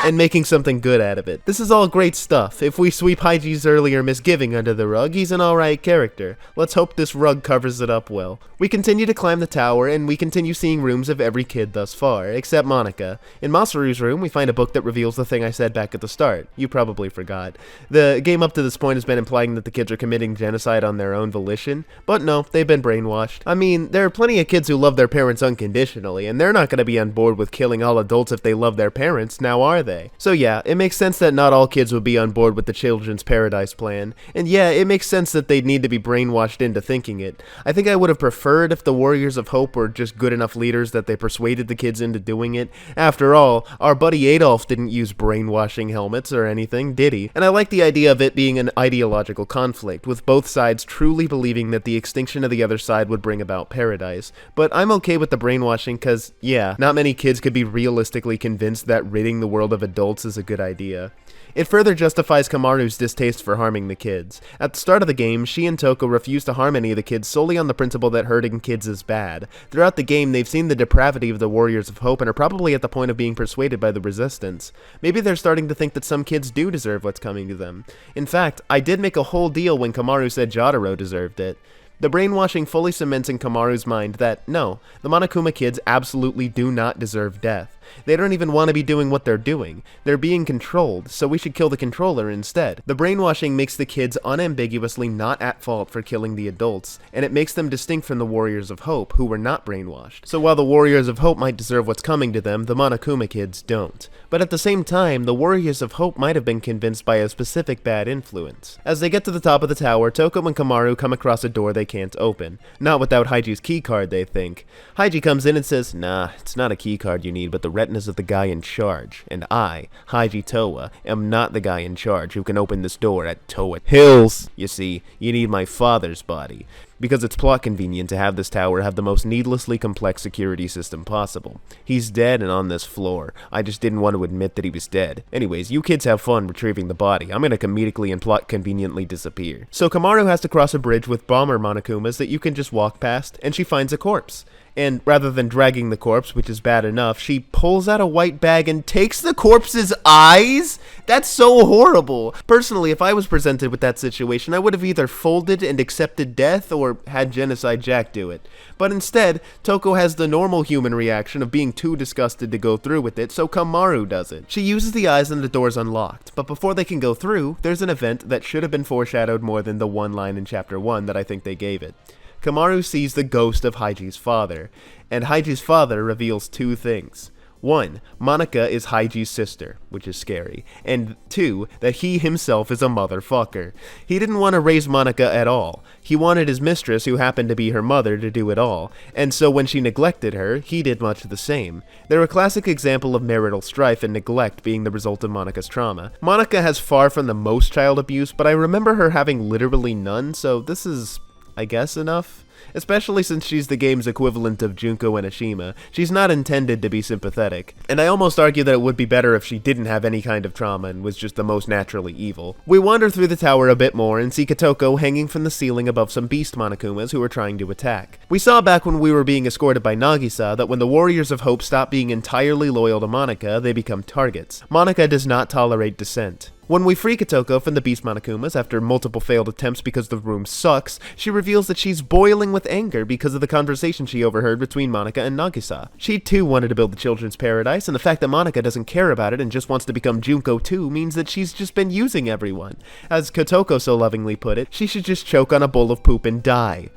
and making something good out of it. This is all great stuff. If we sweep Haiji's earlier misgiving under the rug, he's an alright character. Let's hope this rug covers it up well. We continue to climb the tower, and we continue seeing rooms of every kid thus far, except Monaca. In Masaru's room, we find a book that reveals the thing I said back at the start. You probably forgot. The game up to this point has been implying that the kids are committing genocide on their own volition, but no, they've been brainwashed. I mean, there are plenty of kids who love their parents unconditionally, and they're not going to be on board with killing all adults if they love their parents, now are they? So yeah, it makes sense that not all kids would be on board with the Children's Paradise plan, and yeah, it makes sense that they'd need to be brainwashed into thinking it. I think I would have preferred if the Warriors of Hope were just good enough leaders that they persuaded the kids into doing it. After all, our buddy Adolf didn't use brainwashing helmets or anything, did he? And I like the idea of it being an ideological conflict, with both sides truly believing that the extinction of the other side would bring about paradise. But I'm okay with the brainwashing cause, yeah, not many kids could be realistically convinced that ridding the world of adults is a good idea. It further justifies Kamaru's distaste for harming the kids. At the start of the game, she and Toko refuse to harm any of the kids solely on the principle that hurting kids is bad. Throughout the game, they've seen the depravity of the Warriors of Hope and are probably at the point of being persuaded by the Resistance. Maybe they're starting to think that some kids do deserve what's coming to them. In fact, I did make a whole deal when Kamaru said Jataro deserved it. The brainwashing fully cements in Kamaru's mind that, no, the Monokuma kids absolutely do not deserve death. They don't even want to be doing what they're doing. They're being controlled, so we should kill the controller instead. The brainwashing makes the kids unambiguously not at fault for killing the adults, and it makes them distinct from the Warriors of Hope, who were not brainwashed. So while the Warriors of Hope might deserve what's coming to them, the Monokuma kids don't. But at the same time, the Warriors of Hope might have been convinced by a specific bad influence. As they get to the top of the tower, Toko and Kamaru come across a door they can't open. Not without Haiji's keycard, they think. Haiji comes in and says, nah, it's not a keycard you need, but the retinas of the guy in charge. And I, Haiji Toa, am not the guy in charge who can open this door at Toa Hills. You see, you need my father's body. Because it's plot convenient to have this tower have the most needlessly complex security system possible. He's dead and on this floor. I just didn't want to admit that he was dead. Anyways, you kids have fun retrieving the body. I'm gonna comedically and plot conveniently disappear. So Kamaru has to cross a bridge with bomber Monokumas that you can just walk past, and she finds a corpse. And rather than dragging the corpse, which is bad enough, she pulls out a white bag and takes the corpse's eyes? That's so horrible. Personally, if I was presented with that situation, I would have either folded and accepted death or had Genocide Jack do it. But instead, Toko has the normal human reaction of being too disgusted to go through with it, so Kamaru does it. She uses the eyes and the door's unlocked, but before they can go through, there's an event that should have been foreshadowed more than the one line in Chapter 1 that I think they gave it. Kamaru sees the ghost of Haiji's father, and Haiji's father reveals two things. 1. Monaca is Haiji's sister, which is scary, and 2. That he himself is a motherfucker. He didn't want to raise Monaca at all. He wanted his mistress, who happened to be her mother, to do it all, and so when she neglected her, he did much the same. They're a classic example of marital strife and neglect being the result of Monaca's trauma. Monaca has far from the most child abuse, but I remember her having literally none, so this is, I guess, enough? Especially since she's the game's equivalent of Junko and Ashima. She's not intended to be sympathetic. And I almost argue that it would be better if she didn't have any kind of trauma and was just the most naturally evil. We wander through the tower a bit more and see Kotoko hanging from the ceiling above some beast Monokumas who are trying to attack. We saw back when we were being escorted by Nagisa that when the Warriors of Hope stop being entirely loyal to Monaca, they become targets. Monaca does not tolerate dissent. When we free Kotoko from the Beast Monokumas after multiple failed attempts because the room sucks, she reveals that she's boiling with anger because of the conversation she overheard between Monaca and Nagisa. She too wanted to build the children's paradise, and the fact that Monaca doesn't care about it and just wants to become Junko too means that she's just been using everyone. As Kotoko so lovingly put it, she should just choke on a bowl of poop and die.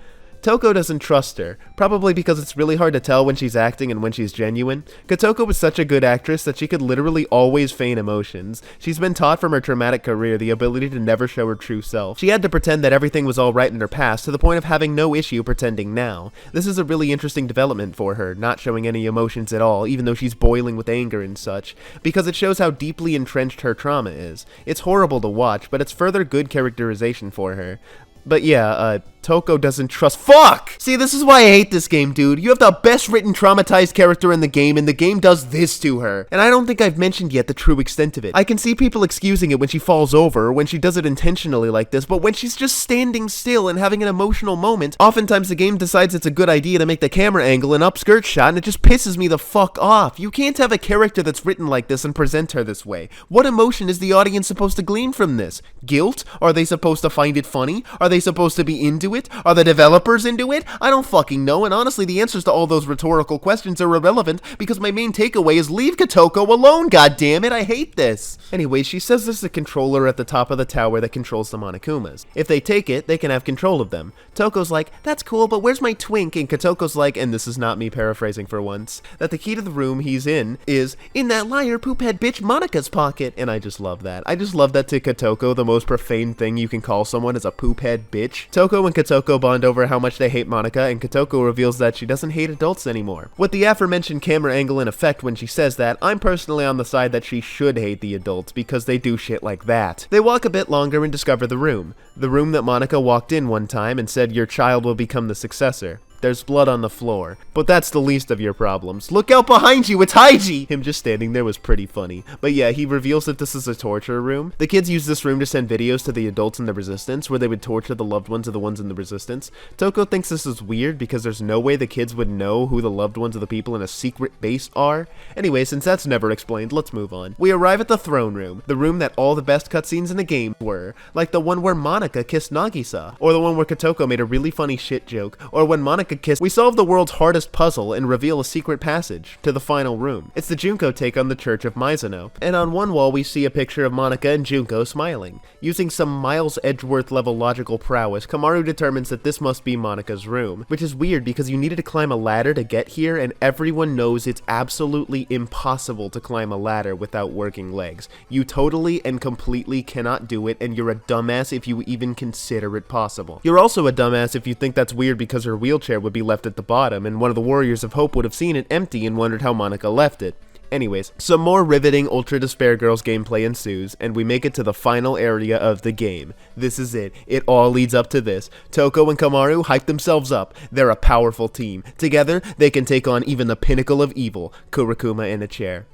Toko doesn't trust her, probably because it's really hard to tell when she's acting and when she's genuine. Kotoko was such a good actress that she could literally always feign emotions. She's been taught from her traumatic career the ability to never show her true self. She had to pretend that everything was alright in her past to the point of having no issue pretending now. This is a really interesting development for her, not showing any emotions at all, even though she's boiling with anger and such, because it shows how deeply entrenched her trauma is. It's horrible to watch, but it's further good characterization for her. But yeah, Toko doesn't trust— Fuck! See, this is why I hate this game, dude. You have the best written traumatized character in the game, and the game does this to her. And I don't think I've mentioned yet the true extent of it. I can see people excusing it when she falls over, or when she does it intentionally like this, but when she's just standing still and having an emotional moment, oftentimes the game decides it's a good idea to make the camera angle an upskirt shot, and it just pisses me the fuck off. You can't have a character that's written like this and present her this way. What emotion is the audience supposed to glean from this? Guilt? Are they supposed to find it funny? Are they supposed to be into it? Are the developers into it? I don't fucking know, and honestly the answers to all those rhetorical questions are irrelevant because my main takeaway is leave Kotoko alone, goddammit, I hate this. Anyway, she says there's a controller at the top of the tower that controls the Monokumas. If they take it, they can have control of them. Toko's like, that's cool, but where's my twink? And Kotoko's like, and this is not me paraphrasing for once, that the key to the room he's in is in that liar poophead bitch Monika's pocket. And I just love that. I just love that to Kotoko the most profane thing you can call someone is a poophead bitch. Toko and Kotoko bond over how much they hate Monaca, and Kotoko reveals that she doesn't hate adults anymore. With the aforementioned camera angle in effect when she says that, I'm personally on the side that she should hate the adults because they do shit like that. They walk a bit longer and discover the room. The room that Monaca walked in one time and said your child will become the successor. There's blood on the floor, but that's the least of your problems. Look out behind you, it's Haiji! Him just standing there was pretty funny. But yeah, he reveals that this is a torture room. The kids use this room to send videos to the adults in the Resistance, where they would torture the loved ones of the ones in the Resistance. Toko thinks this is weird because there's no way the kids would know who the loved ones of the people in a secret base are. Anyway, since that's never explained, let's move on. We arrive at the throne room, the room that all the best cutscenes in the game were, like the one where Monaca kissed Nagisa, or the one where Kotoko made a really funny shit joke, or when Monaca kissed— We solve the world's hardest puzzle and reveal a secret passage to the final room. It's the Junko take on the Church of Mizuno, and on one wall we see a picture of Monaca and Junko smiling. Using some Miles Edgeworth level logical prowess, Kamaru determines that this must be Monaca's room, which is weird because you needed to climb a ladder to get here, and everyone knows it's absolutely impossible to climb a ladder without working legs. You totally and completely cannot do it, and you're a dumbass if you even consider it possible. You're also a dumbass if you think that's weird because her wheelchair would be left at the bottom, and one of the Warriors of Hope would have seen it empty and wondered how Monaca left it. Anyways, some more riveting Ultra Despair Girls gameplay ensues, and we make it to the final area of the game. This is it. It all leads up to this. Toko and Kamaru hype themselves up. They're a powerful team. Together, they can take on even the pinnacle of evil, Kurikuma in a chair.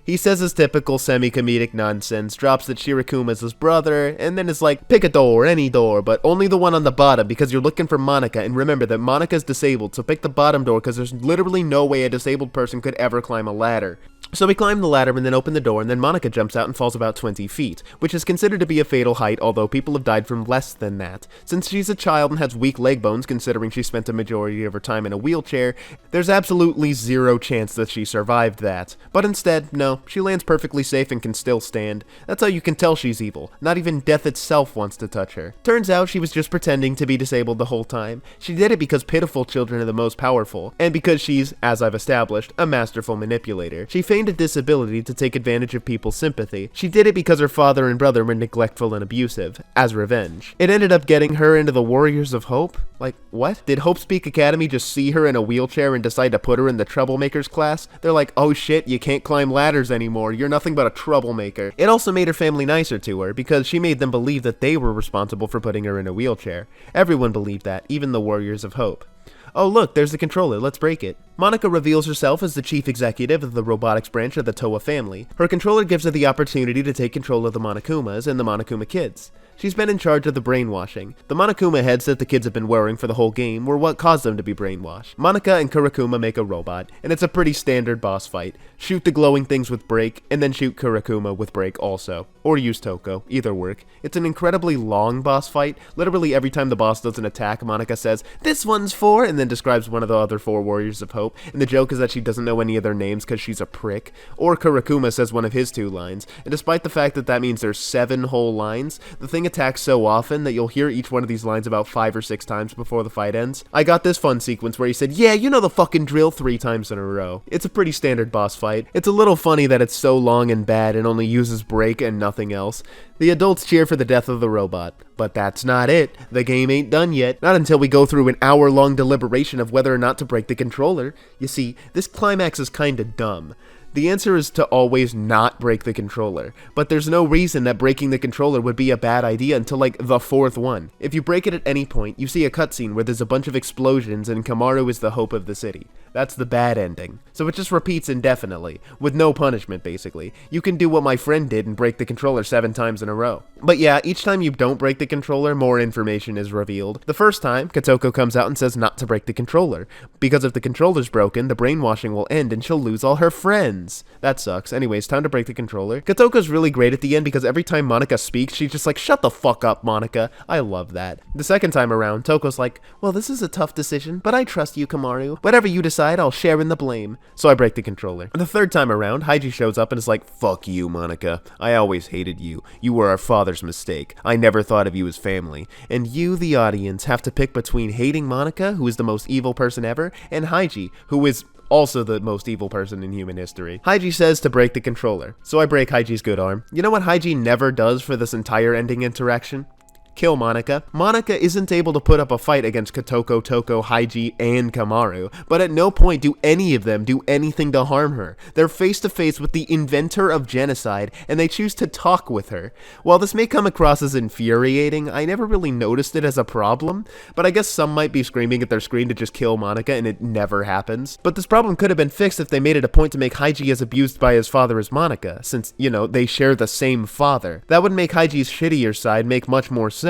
He says his typical semi-comedic nonsense, drops that Shirakuma's his brother, and then is like, pick a door, any door, but only the one on the bottom because you're looking for Monaca, and remember that Monika's disabled, so pick the bottom door because there's literally no way a disabled person could ever climb a ladder. So we climb the ladder and then open the door, and then Monaca jumps out and falls about 20 feet, which is considered to be a fatal height, although people have died from less than that. Since she's a child and has weak leg bones, considering she spent a majority of her time in a wheelchair, there's absolutely zero chance that she survived that. But instead, no, she lands perfectly safe and can still stand. That's how you can tell she's evil. Not even death itself wants to touch her. Turns out she was just pretending to be disabled the whole time. She did it because pitiful children are the most powerful, and because she's, as I've established, a masterful manipulator. She feigned a disability to take advantage of people's sympathy. She did it because her father and brother were neglectful and abusive, as revenge. It ended up getting her into the Warriors of Hope? Like, what? Did Hope Speak Academy just see her in a wheelchair and decide to put her in the troublemakers class? They're like, oh shit, you can't climb ladders anymore, you're nothing but a troublemaker. It also made her family nicer to her, because she made them believe that they were responsible for putting her in a wheelchair. Everyone believed that, even the Warriors of Hope. Oh look, there's the controller, let's break it. Monaca reveals herself as the chief executive of the robotics branch of the Toa family. Her controller gives her the opportunity to take control of the Monakumas and the Monokuma kids. She's been in charge of the brainwashing. The Monokuma heads that the kids have been wearing for the whole game were what caused them to be brainwashed. Monaca and Kurakuma make a robot, and it's a pretty standard boss fight. Shoot the glowing things with break, and then shoot Kurakuma with break also. Or use Toko, either work. It's an incredibly long boss fight. Literally every time the boss does an attack, Monaca says, "This one's for," and then describes one of the other 4 Warriors of Hope, and the joke is that she doesn't know any of their names because she's a prick. Or Kurakuma says one of his 2 lines, and despite the fact that that means there's 7 whole lines, the thing attacks so often that you'll hear each one of these lines about 5 or 6 times before the fight ends. I got this fun sequence where he said, "Yeah, you know the fucking drill," 3 times in a row. It's a pretty standard boss fight. It's a little funny that it's so long and bad and only uses break and nothing else. The adults cheer for the death of the robot. But that's not it. The game ain't done yet. Not until we go through an hour-long deliberation of whether or not to break the controller. You see, this climax is kinda dumb. The answer is to always not break the controller, but there's no reason that breaking the controller would be a bad idea until like the 4th one. If you break it at any point, you see a cutscene where there's a bunch of explosions and Kamaru is the hope of the city. That's the bad ending. So it just repeats indefinitely, with no punishment basically. You can do what my friend did and break the controller 7 times in a row. But yeah, each time you don't break the controller, more information is revealed. The first time, Kotoko comes out and says not to break the controller, because if the controller's broken, the brainwashing will end and she'll lose all her friends. That sucks. Anyways, time to break the controller. Kotoko's really great at the end because every time Monaca speaks, she's just like, "Shut the fuck up, Monaca." I love that. The second time around, Toko's like, "Well, this is a tough decision, but I trust you, Kamaru. Whatever you decide, I'll share in the blame." So I break the controller. The third time around, Haiji shows up and is like, "Fuck you, Monaca. I always hated you. You were our father's mistake. I never thought of you as family. And you, the audience, have to pick between hating Monaca, who is the most evil person ever, and Haiji, who is also the most evil person in human history." Haiji says to break the controller, so I break Haiji's good arm. You know what Haiji never does for this entire ending interaction? Kill Monaca. Monaca isn't able to put up a fight against Kotoko, Toko, Haiji, and Kamaru, but at no point do any of them do anything to harm her. They're face to face with the inventor of genocide, and they choose to talk with her. While this may come across as infuriating, I never really noticed it as a problem, but I guess some might be screaming at their screen to just kill Monaca, and it never happens. But this problem could have been fixed if they made it a point to make Haiji as abused by his father as Monaca, since, you know, they share the same father. That would make Haiji's shittier side make much more sense.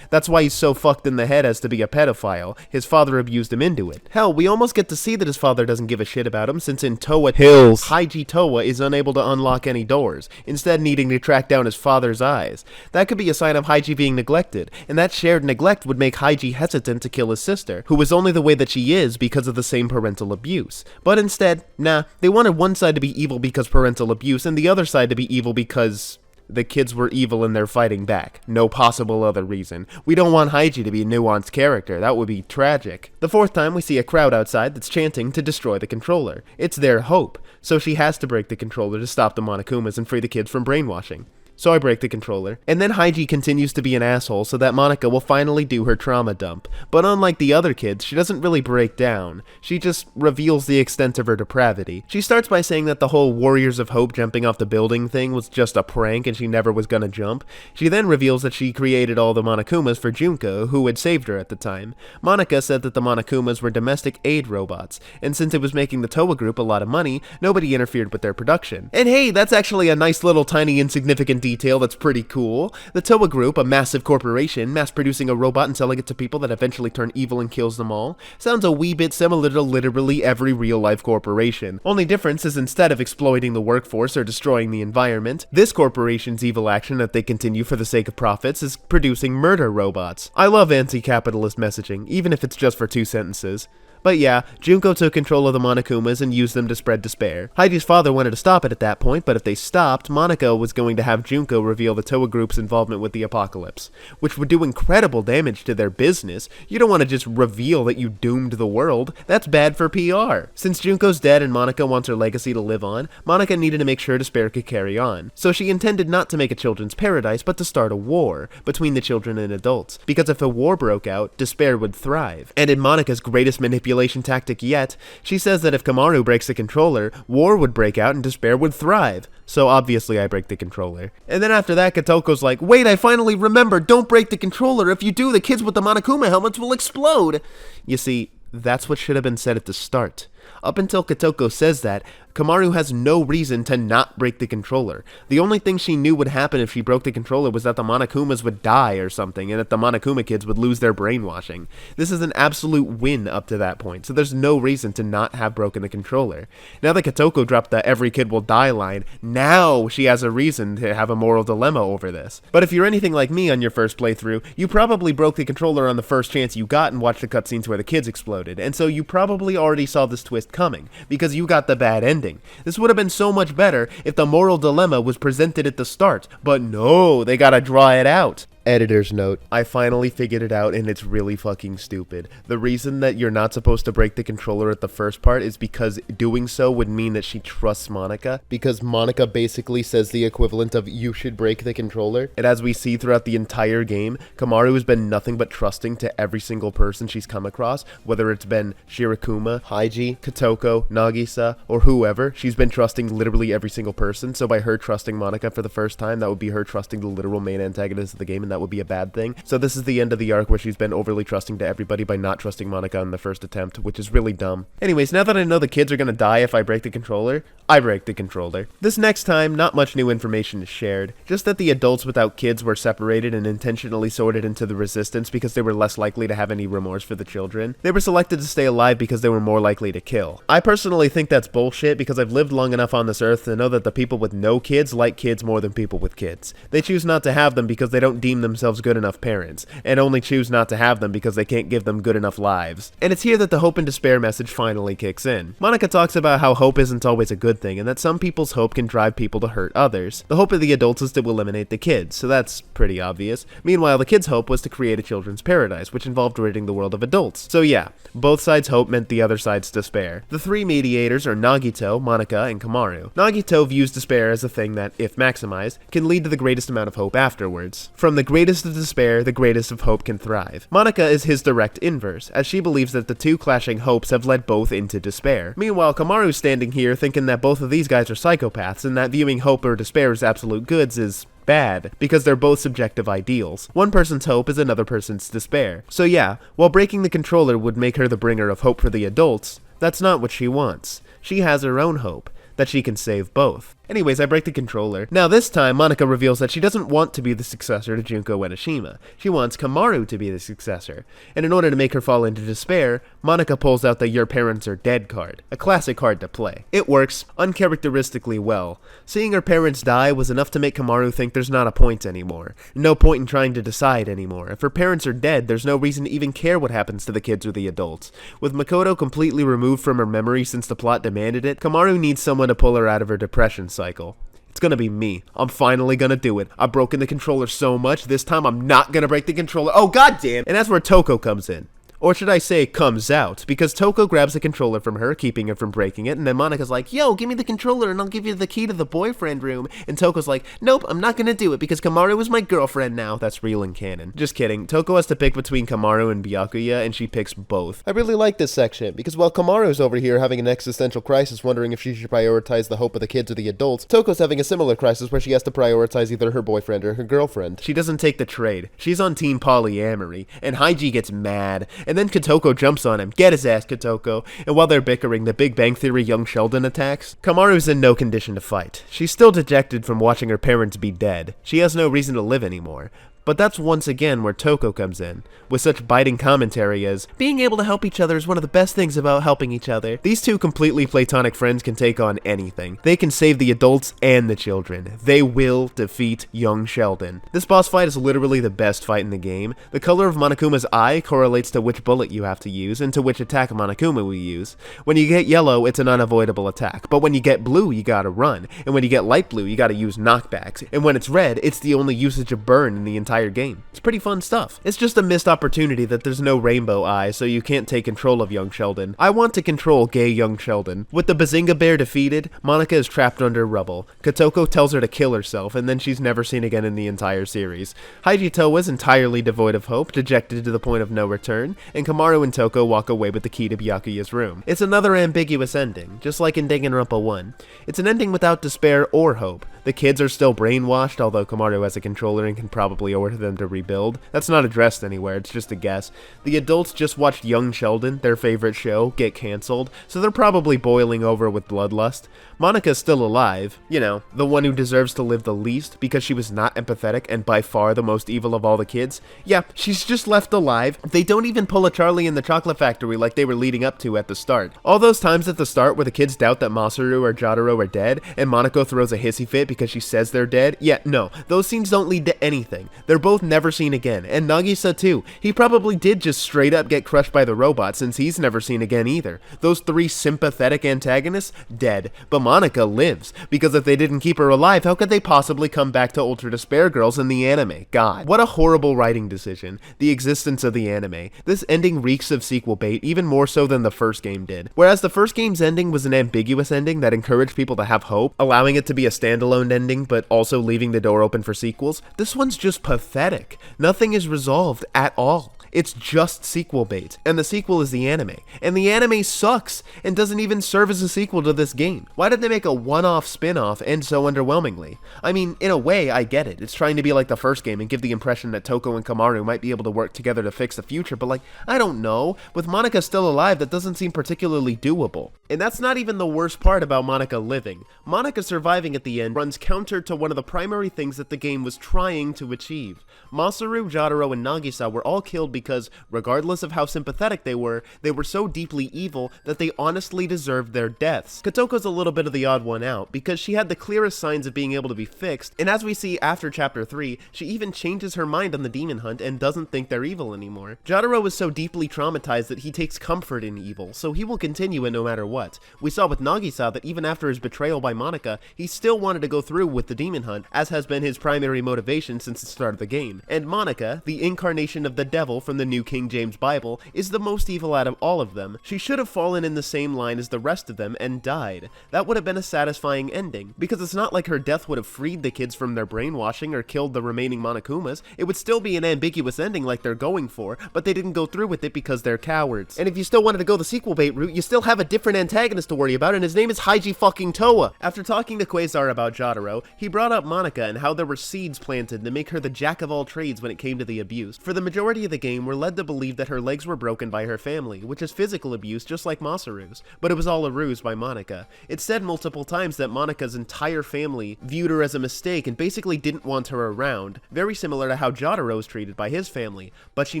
That's why he's so fucked in the head as to be a pedophile. His father abused him into it. Hell, we almost get to see that his father doesn't give a shit about him, since in Toa Hills, Haiji Toa is unable to unlock any doors, instead needing to track down his father's eyes. That could be a sign of Haiji being neglected, and that shared neglect would make Haiji hesitant to kill his sister, who is only the way that she is because of the same parental abuse. But instead, nah, they wanted one side to be evil because parental abuse, and the other side to be evil because the kids were evil and they're fighting back. No possible other reason. We don't want Haiji to be a nuanced character. That would be tragic. The 4th time, we see a crowd outside that's chanting to destroy the controller. It's their hope. So she has to break the controller to stop the Monokumas and free the kids from brainwashing. So I break the controller. And then Haiji continues to be an asshole so that Monaca will finally do her trauma dump. But unlike the other kids, she doesn't really break down. She just reveals the extent of her depravity. She starts by saying that the whole Warriors of Hope jumping off the building thing was just a prank and she never was gonna jump. She then reveals that she created all the Monokumas for Junko, who had saved her at the time. Monaca said that the Monokumas were domestic aid robots, and since it was making the Toa group a lot of money, nobody interfered with their production. And hey, that's actually a nice little tiny insignificant detail that's pretty cool. The Toa Group, a massive corporation, mass-producing a robot and selling it to people that eventually turn evil and kills them all, sounds a wee bit similar to literally every real-life corporation. Only difference is instead of exploiting the workforce or destroying the environment, this corporation's evil action that they continue for the sake of profits is producing murder robots. I love anti-capitalist messaging, even if it's just for 2 sentences. But yeah, Junko took control of the Monokumas and used them to spread despair. Heiji's father wanted to stop it at that point, but if they stopped, Monaca was going to have Junko reveal the Toa group's involvement with the apocalypse, which would do incredible damage to their business. You don't want to just reveal that you doomed the world. That's bad for PR. Since Junko's dead and Monaca wants her legacy to live on, Monaca needed to make sure despair could carry on. So she intended not to make a children's paradise, but to start a war between the children and adults, because if a war broke out, despair would thrive. And in Monaca's greatest manipulation tactic yet, she says that if Kamaru breaks the controller, war would break out and despair would thrive. So obviously I break the controller. And then after that, Kotoko's like, wait, I finally remembered, don't break the controller. If you do, the kids with the Monokuma helmets will explode. You see, that's what should have been said at the start. Up until Kotoko says that, Kamaru has no reason to not break the controller. The only thing she knew would happen if she broke the controller was that the Monokumas would die or something, and that the Monokuma kids would lose their brainwashing. This is an absolute win up to that point, so there's no reason to not have broken the controller. Now that Kotoko dropped the every kid will die line, now she has a reason to have a moral dilemma over this. But if you're anything like me on your first playthrough, you probably broke the controller on the first chance you got and watched the cutscenes where the kids exploded, and so you probably already saw this twist coming, because you got the bad ending. This would have been so much better if the moral dilemma was presented at the start, but no, they gotta draw it out. Editor's note. I finally figured it out, and it's really fucking stupid. The reason that you're not supposed to break the controller at the first part is because doing so would mean that she trusts Monaca. Because Monaca basically says the equivalent of you should break the controller. And as we see throughout the entire game, Kamaru has been nothing but trusting to every single person she's come across, whether it's been Shirakuma, Haiji, Kotoko, Nagisa, or whoever. She's been trusting literally every single person, so by her trusting Monaca for the first time, that would be her trusting the literal main antagonist of the game, and that would be a bad thing. So this is the end of the arc where she's been overly trusting to everybody by not trusting Monaca in the first attempt, which is really dumb. Anyways, now that I know the kids are gonna die if I break the controller, I break the controller. This next time, not much new information is shared, just that the adults without kids were separated and intentionally sorted into the resistance because they were less likely to have any remorse for the children. They were selected to stay alive because they were more likely to kill. I personally think that's bullshit because I've lived long enough on this earth to know that the people with no kids like kids more than people with kids. They choose not to have them because they don't deem themselves good enough parents, and only choose not to have them because they can't give them good enough lives. And it's here that the hope and despair message finally kicks in. Monaca talks about how hope isn't always a good thing, and that some people's hope can drive people to hurt others. The hope of the adults is to eliminate the kids, so that's pretty obvious. Meanwhile, the kids' hope was to create a children's paradise, which involved ridding the world of adults. So yeah, both sides' hope meant the other side's despair. The three mediators are Nagito, Monaca, and Kamaru. Nagito views despair as a thing that, if maximized, can lead to the greatest amount of hope afterwards. From the greatest of despair, the greatest of hope can thrive. Monaca is his direct inverse, as she believes that the two clashing hopes have led both into despair. Meanwhile, Kamaru's standing here thinking that both of these guys are psychopaths, and that viewing hope or despair as absolute goods is bad, because they're both subjective ideals. One person's hope is another person's despair. So yeah, while breaking the controller would make her the bringer of hope for the adults, that's not what she wants. She has her own hope, that she can save both. Anyways, I break the controller. Now this time, Monaca reveals that she doesn't want to be the successor to Junko Enoshima. She wants Kamaru to be the successor. And in order to make her fall into despair, Monaca pulls out the Your Parents Are Dead card, a classic card to play. It works uncharacteristically well. Seeing her parents die was enough to make Kamaru think there's not a point anymore. No point in trying to decide anymore. If her parents are dead, there's no reason to even care what happens to the kids or the adults. With Makoto completely removed from her memory since the plot demanded it, Kamaru needs someone to pull her out of her depression cycle. It's gonna be me. I'm finally gonna do it. I've broken the controller so much, this time I'm not gonna break the controller. Oh goddamn! And that's where Toko comes in. Or should I say, comes out, because Toko grabs the controller from her, keeping her from breaking it, and then Monaca's like, yo, give me the controller and I'll give you the key to the boyfriend room, and Toko's like, nope, I'm not gonna do it because Kamaru is my girlfriend now. That's real in canon. Just kidding. Toko has to pick between Kamaru and Byakuya, and she picks both. I really like this section, because while Kamaru's over here having an existential crisis wondering if she should prioritize the hope of the kids or the adults, Toko's having a similar crisis where she has to prioritize either her boyfriend or her girlfriend. She doesn't take the trade. She's on team polyamory, and Haiji gets mad, and then Kotoko jumps on him. Get his ass, Kotoko. And while they're bickering, the Big Bang Theory young Sheldon attacks. Kamaru's in no condition to fight. She's still dejected from watching her parents be dead. She has no reason to live anymore. But that's once again where Toko comes in, with such biting commentary as, being able to help each other is one of the best things about helping each other. These two completely platonic friends can take on anything. They can save the adults and the children. They will defeat young Sheldon. This boss fight is literally the best fight in the game. The color of Monokuma's eye correlates to which bullet you have to use and to which attack Monokuma will use. When you get yellow, it's an unavoidable attack, but when you get blue, you gotta run, and when you get light blue, you gotta use knockbacks, and when it's red, it's the only usage of burn in the entire game. It's pretty fun stuff. It's just a missed opportunity that there's no rainbow eye, so you can't take control of young Sheldon. I want to control gay young Sheldon. With the Bazinga Bear defeated, Monaca is trapped under rubble. Kotoko tells her to kill herself, and then she's never seen again in the entire series. Haijito is entirely devoid of hope, dejected to the point of no return, and Kamaru and Toko walk away with the key to Byakuya's room. It's another ambiguous ending, just like in Danganronpa 1. It's an ending without despair or hope. The kids are still brainwashed, although Kamaru has a controller and can probably order them to rebuild. That's not addressed anywhere, it's just a guess. The adults just watched Young Sheldon, their favorite show, get cancelled, so they're probably boiling over with bloodlust. Monica's still alive, you know, the one who deserves to live the least because she was not empathetic and by far the most evil of all the kids. Yeah, she's just left alive. They don't even pull a Charlie in the Chocolate Factory like they were leading up to at the start. All those times at the start where the kids doubt that Masaru or Jataro are dead, and Monaco throws a hissy fit because she says they're dead, yeah, no, those scenes don't lead to anything. They're both never seen again, and Nagisa too. He probably did just straight up get crushed by the robot since he's never seen again either. Those three sympathetic antagonists, dead. But Monaca lives, because if they didn't keep her alive, how could they possibly come back to Ultra Despair Girls in the anime? God, what a horrible writing decision. The existence of the anime. This ending reeks of sequel bait, even more so than the first game did. Whereas the first game's ending was an ambiguous ending that encouraged people to have hope, allowing it to be a standalone ending, but also leaving the door open for sequels, this one's just pathetic. Nothing is resolved at all. It's just sequel bait, and the sequel is the anime. And the anime sucks, and doesn't even serve as a sequel to this game. Why did they make a one-off spin-off end so underwhelmingly? I mean, in a way, I get it. It's trying to be like the first game and give the impression that Toko and Kamaru might be able to work together to fix the future, but like, I don't know. With Monaca still alive, that doesn't seem particularly doable. And that's not even the worst part about Monaca living. Monaca surviving at the end runs counter to one of the primary things that the game was trying to achieve. Masaru, Jataro, and Nagisa were all killed because, regardless of how sympathetic they were so deeply evil that they honestly deserved their deaths. Kotoko's a little bit of the odd one out, because she had the clearest signs of being able to be fixed, and as we see after Chapter 3, she even changes her mind on the demon hunt and doesn't think they're evil anymore. Jataro is so deeply traumatized that he takes comfort in evil, so he will continue it no matter what. We saw with Nagisa that even after his betrayal by Monaca, he still wanted to go through with the demon hunt, as has been his primary motivation since the start of the game. And Monaca, the incarnation of the devil from the New King James Bible, is the most evil out of all of them. She should have fallen in the same line as the rest of them and died. That would have been a satisfying ending, because it's not like her death would have freed the kids from their brainwashing or killed the remaining Monokumas. It would still be an ambiguous ending like they're going for, but they didn't go through with it because they're cowards. And if you still wanted to go the sequel bait route, you still have a different antagonist to worry about, and his name is Haiji fucking Toa. After talking to Quasar about Jataro, he brought up Monaca and how there were seeds planted to make her the jack of all trades when it came to the abuse. For the majority of the game, we're led to believe that her legs were broken by her family, which is physical abuse just like Masaru's, but it was all a ruse by Monaca. It's said multiple times that Monaca's entire family viewed her as a mistake and basically didn't want her around, very similar to how Jataro was treated by his family, but she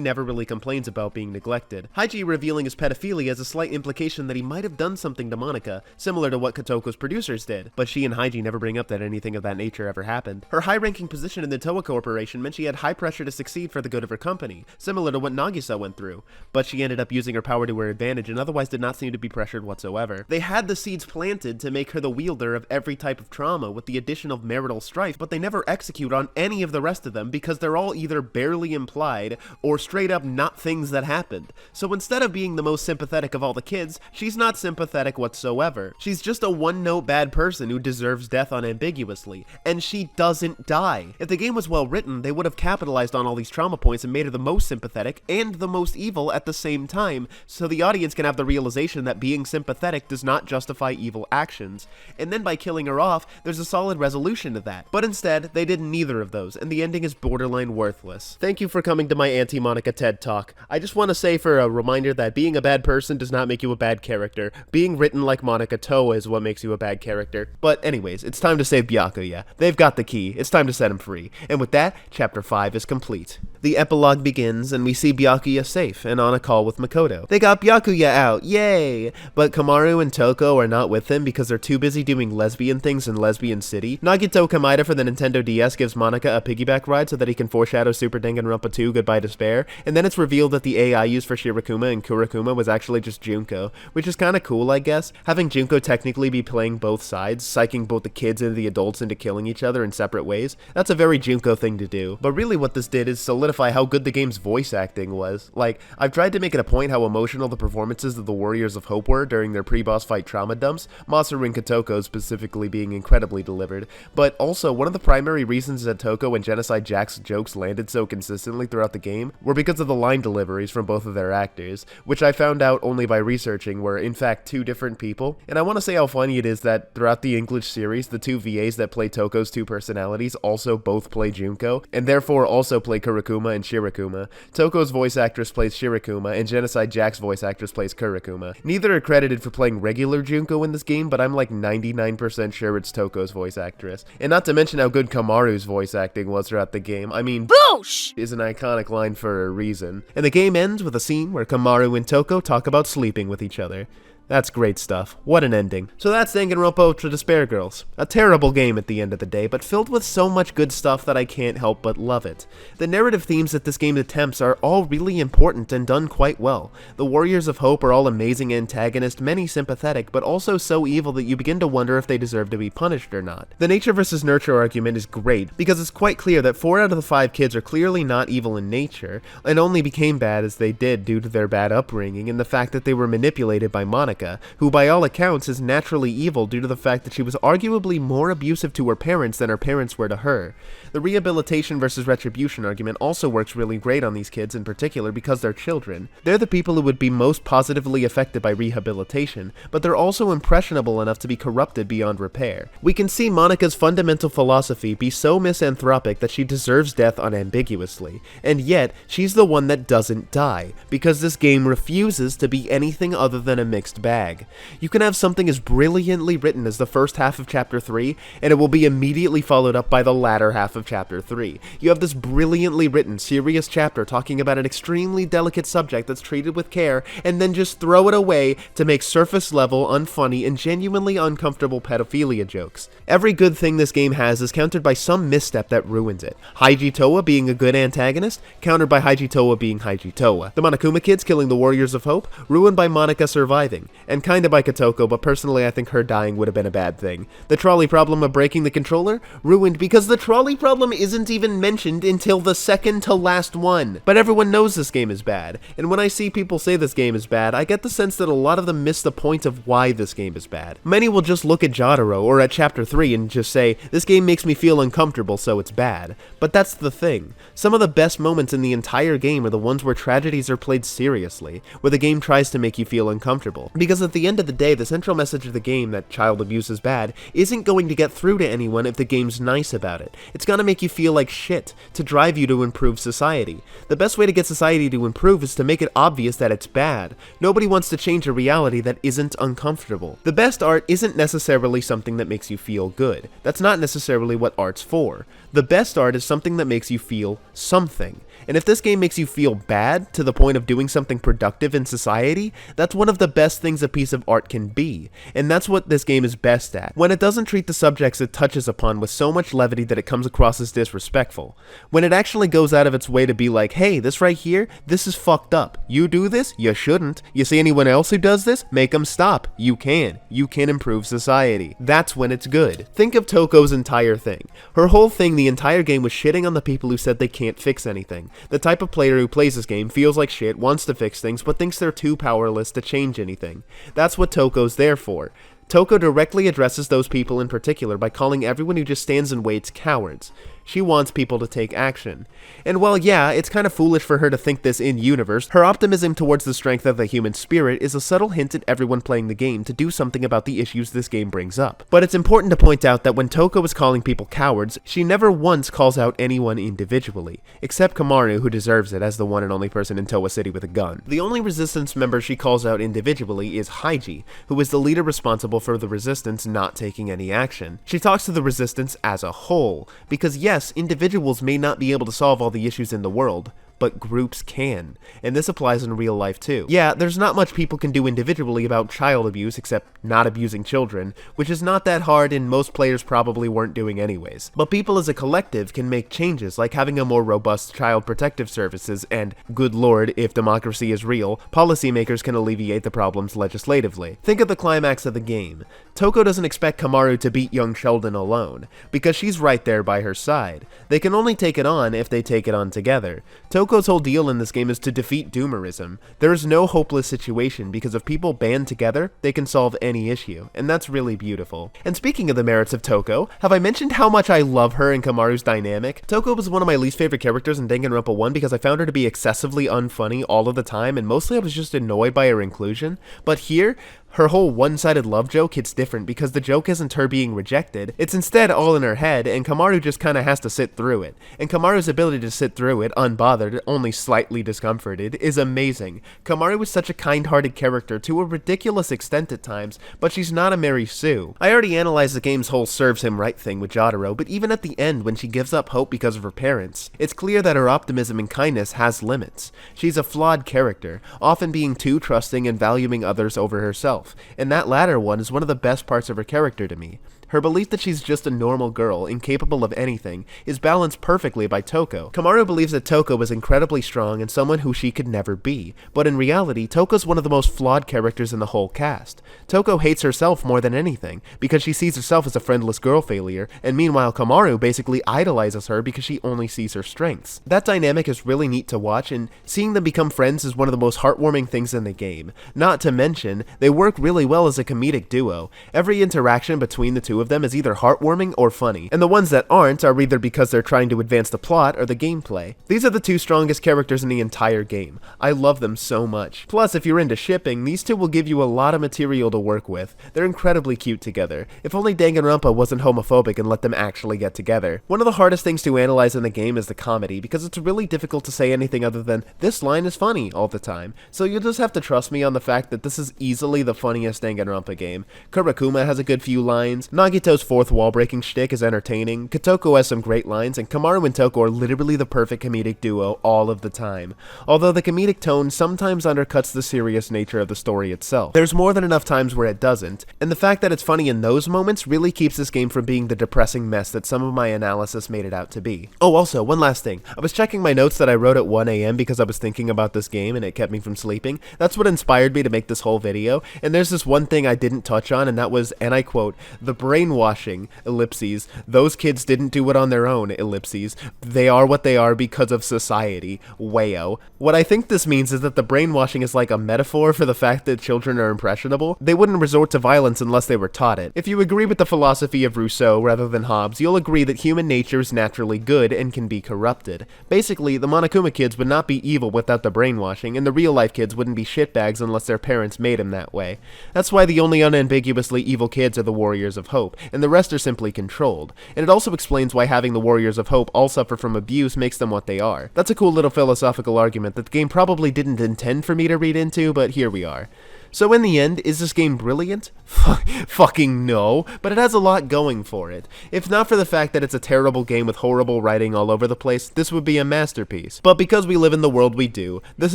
never really complains about being neglected. Haiji revealing his pedophilia has a slight implication that he might have done something to Monaca, similar to what Kotoko's producers did, but she and Haiji never bring up that anything of that nature ever happened. Her high-ranking position in the Toa Corporation meant she had high pressure to succeed for the good of her company, similar to what Nagisa went through, but she ended up using her power to her advantage and otherwise did not seem to be pressured whatsoever. They had the seeds planted to make her the wielder of every type of trauma with the addition of marital strife, but they never execute on any of the rest of them because they're all either barely implied or straight up not things that happened. So instead of being the most sympathetic of all the kids, she's not sympathetic whatsoever. She's just a one-note bad person who deserves death unambiguously, and she doesn't die. If the game was well written, they would have capitalized on all these trauma points and made her the most sympathetic sympathetic and the most evil at the same time, so the audience can have the realization that being sympathetic does not justify evil actions. And then by killing her off, there's a solid resolution to that. But instead, they did neither of those, and the ending is borderline worthless. Thank you for coming to my anti-Monaca TED Talk. I just want to say for a reminder that being a bad person does not make you a bad character. Being written like Monaca Toa is what makes you a bad character. But anyways, it's time to save Byakuya. They've got the key. It's time to set him free. And with that, Chapter 5 is complete. The epilogue begins, and we see Byakuya safe and on a call with Makoto. They got Byakuya out, yay! But Komaru and Toko are not with him because they're too busy doing lesbian things in Lesbian City. Nagito Kamida for the Nintendo DS gives Monaca a piggyback ride so that he can foreshadow Super Danganronpa 2 Goodbye Despair, and then it's revealed that the AI used for Shirakuma and Kurakuma was actually just Junko, which is kinda cool, I guess. Having Junko technically be playing both sides, psyching both the kids and the adults into killing each other in separate ways, that's a very Junko thing to do. But really what this did is solidify how good the game's voice acting was. Like, I've tried to make it a point how emotional the performances of the Warriors of Hope were during their pre-boss fight trauma dumps, Masaru and Kotoko specifically being incredibly delivered, but also one of the primary reasons that Toko and Genocide Jack's jokes landed so consistently throughout the game were because of the line deliveries from both of their actors, which I found out only by researching were in fact two different people. And I want to say how funny it is that throughout the English series, the two VAs that play Toko's two personalities also both play Junko, and therefore also play Kurakuma and Shirakuma. Toko's voice actress plays Shirakuma, and Genocide Jack's voice actress plays Kurakuma. Neither are credited for playing regular Junko in this game, but I'm like 99% sure it's Toko's voice actress. And not to mention how good Komaru's voice acting was throughout the game. I mean, boosh is an iconic line for a reason. And the game ends with a scene where Komaru and Toko talk about sleeping with each other. That's great stuff. What an ending. So that's Danganronpa Ultra Despair Girls. A terrible game at the end of the day, but filled with so much good stuff that I can't help but love it. The narrative themes that this game attempts are all really important and done quite well. The Warriors of Hope are all amazing antagonists, many sympathetic, but also so evil that you begin to wonder if they deserve to be punished or not. The nature versus nurture argument is great, because it's quite clear that 4 out of the 5 kids are clearly not evil in nature, and only became bad as they did due to their bad upbringing and the fact that they were manipulated by Monaca, who by all accounts is naturally evil due to the fact that she was arguably more abusive to her parents than her parents were to her. The rehabilitation versus retribution argument also works really great on these kids in particular because they're children. They're the people who would be most positively affected by rehabilitation, but they're also impressionable enough to be corrupted beyond repair. We can see Monica's fundamental philosophy be so misanthropic that she deserves death unambiguously, and yet she's the one that doesn't die, because this game refuses to be anything other than a mixed bag. You can have something as brilliantly written as the first half of Chapter 3, and it will be immediately followed up by the latter half of Chapter 3. You have this brilliantly written, serious chapter talking about an extremely delicate subject that's treated with care, and then just throw it away to make surface-level, unfunny, and genuinely uncomfortable pedophilia jokes. Every good thing this game has is countered by some misstep that ruins it. Haiji Toa being a good antagonist, countered by Haiji Toa being Haiji Toa. The Monokuma kids killing the Warriors of Hope, ruined by Monaca surviving. And kinda by Kotoko, but personally I think her dying would have been a bad thing. The trolley problem of breaking the controller, ruined because the trolley problem isn't even mentioned until the second to last one. But everyone knows this game is bad, and when I see people say this game is bad, I get the sense that a lot of them miss the point of why this game is bad. Many will just look at Jataro or at Chapter 3 and just say, this game makes me feel uncomfortable, so it's bad. But that's the thing. Some of the best moments in the entire game are the ones where tragedies are played seriously, where the game tries to make you feel uncomfortable. Because at the end of the day, the central message of the game, that child abuse is bad, isn't going to get through to anyone if the game's nice about it. It's gonna make you feel like shit, to drive you to improve society. The best way to get society to improve is to make it obvious that it's bad. Nobody wants to change a reality that isn't uncomfortable. The best art isn't necessarily something that makes you feel good. That's not necessarily what art's for. The best art is something that makes you feel something. And if this game makes you feel bad to the point of doing something productive in society, that's one of the best things a piece of art can be. And that's what this game is best at. When it doesn't treat the subjects it touches upon with so much levity that it comes across as disrespectful. When it actually goes out of its way to be like, hey, this right here, this is fucked up. You do this? You shouldn't. You see anyone else who does this? Make them stop. You can. You can improve society. That's when it's good. Think of Toko's entire thing. Her whole thing the entire game was shitting on the people who said they can't fix anything. The type of player who plays this game feels like shit, wants to fix things, but thinks they're too powerless to change anything. That's what Toko's there for. Toko directly addresses those people in particular by calling everyone who just stands and waits cowards. She wants people to take action. And while yeah, it's kind of foolish for her to think this in-universe, her optimism towards the strength of the human spirit is a subtle hint at everyone playing the game to do something about the issues this game brings up. But it's important to point out that when Toko is calling people cowards, she never once calls out anyone individually, except Kamaru, who deserves it as the one and only person in Towa City with a gun. The only resistance member she calls out individually is Haiji, who is the leader responsible for the resistance not taking any action. She talks to the resistance as a whole, because yes, individuals may not be able to solve all the issues in the world, but groups can, and this applies in real life too. Yeah, there's not much people can do individually about child abuse except not abusing children, which is not that hard and most players probably weren't doing anyways. But people as a collective can make changes like having a more robust child protective services and, good lord, if democracy is real, policymakers can alleviate the problems legislatively. Think of the climax of the game. Toko doesn't expect Kamaru to beat young Sheldon alone, because she's right there by her side. They can only take it on if they take it on together. Toko's whole deal in this game is to defeat doomerism. There is no hopeless situation because if people band together, they can solve any issue, and that's really beautiful. And speaking of the merits of Toko, have I mentioned how much I love her and Kamaru's dynamic? Toko was one of my least favorite characters in Danganronpa 1 because I found her to be excessively unfunny all of the time, and mostly I was just annoyed by her inclusion. But here, her whole one-sided love joke hits different because the joke isn't her being rejected, it's instead all in her head, and Kamaru just kinda has to sit through it. And Kamaru's ability to sit through it, unbothered, only slightly discomforted, is amazing. Kamaru is such a kind-hearted character to a ridiculous extent at times, but she's not a Mary Sue. I already analyzed the game's whole serves him right thing with Jataro, but even at the end when she gives up hope because of her parents, it's clear that her optimism and kindness has limits. She's a flawed character, often being too trusting and valuing others over herself. And that latter one is one of the best parts of her character to me. Her belief that she's just a normal girl, incapable of anything, is balanced perfectly by Toko. Kamaru believes that Toko is incredibly strong and someone who she could never be, but in reality, Toko's one of the most flawed characters in the whole cast. Toko hates herself more than anything, because she sees herself as a friendless girl failure, and meanwhile Kamaru basically idolizes her because she only sees her strengths. That dynamic is really neat to watch, and seeing them become friends is one of the most heartwarming things in the game. Not to mention, they work really well as a comedic duo. Every interaction between the two of them is either heartwarming or funny, and the ones that aren't are either because they're trying to advance the plot or the gameplay. These are the two strongest characters in the entire game. I love them so much. Plus, if you're into shipping, these two will give you a lot of material to work with. They're incredibly cute together. If only Danganronpa wasn't homophobic and let them actually get together. One of the hardest things to analyze in the game is the comedy, because it's really difficult to say anything other than, this line is funny, all the time. So you'll just have to trust me on the fact that this is easily the funniest Danganronpa game. Kurakuma has a good few lines, Nagito's fourth wall-breaking shtick is entertaining, Kotoko has some great lines, and Kamaru and Toko are literally the perfect comedic duo all of the time. Although the comedic tone sometimes undercuts the serious nature of the story itself. There's more than enough times where it doesn't, and the fact that it's funny in those moments really keeps this game from being the depressing mess that some of my analysis made it out to be. Oh, also, one last thing. I was checking my notes that I wrote at 1 AM because I was thinking about this game and it kept me from sleeping. That's what inspired me to make this whole video, and there's this one thing I didn't touch on, and that was, and I quote, the brainwashing, ellipses, those kids didn't do it on their own, ellipses, they are what they are because of society, wayo. What I think this means is that the brainwashing is like a metaphor for the fact that children are impressionable. They wouldn't resort to violence unless they were taught it. If you agree with the philosophy of Rousseau rather than Hobbes, you'll agree that human nature is naturally good and can be corrupted. Basically, the Monokuma kids would not be evil without the brainwashing, and the real-life kids wouldn't be shitbags unless their parents made them that way. That's why the only unambiguously evil kids are the Warriors of Hope, and the rest are simply controlled. And it also explains why having the Warriors of Hope all suffer from abuse makes them what they are. That's a cool little philosophical argument that the game probably didn't intend for me to read into, but here we are. So in the end, is this game brilliant? Fucking no, but it has a lot going for it. If not for the fact that it's a terrible game with horrible writing all over the place, this would be a masterpiece. But because we live in the world we do, this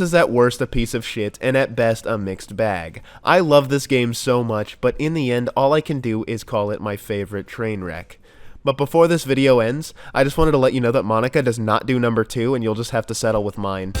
is at worst a piece of shit and at best a mixed bag. I love this game so much, but in the end, all I can do is call it my favorite train wreck. But before this video ends, I just wanted to let you know that Monaca does not do number 2 and you'll just have to settle with mine.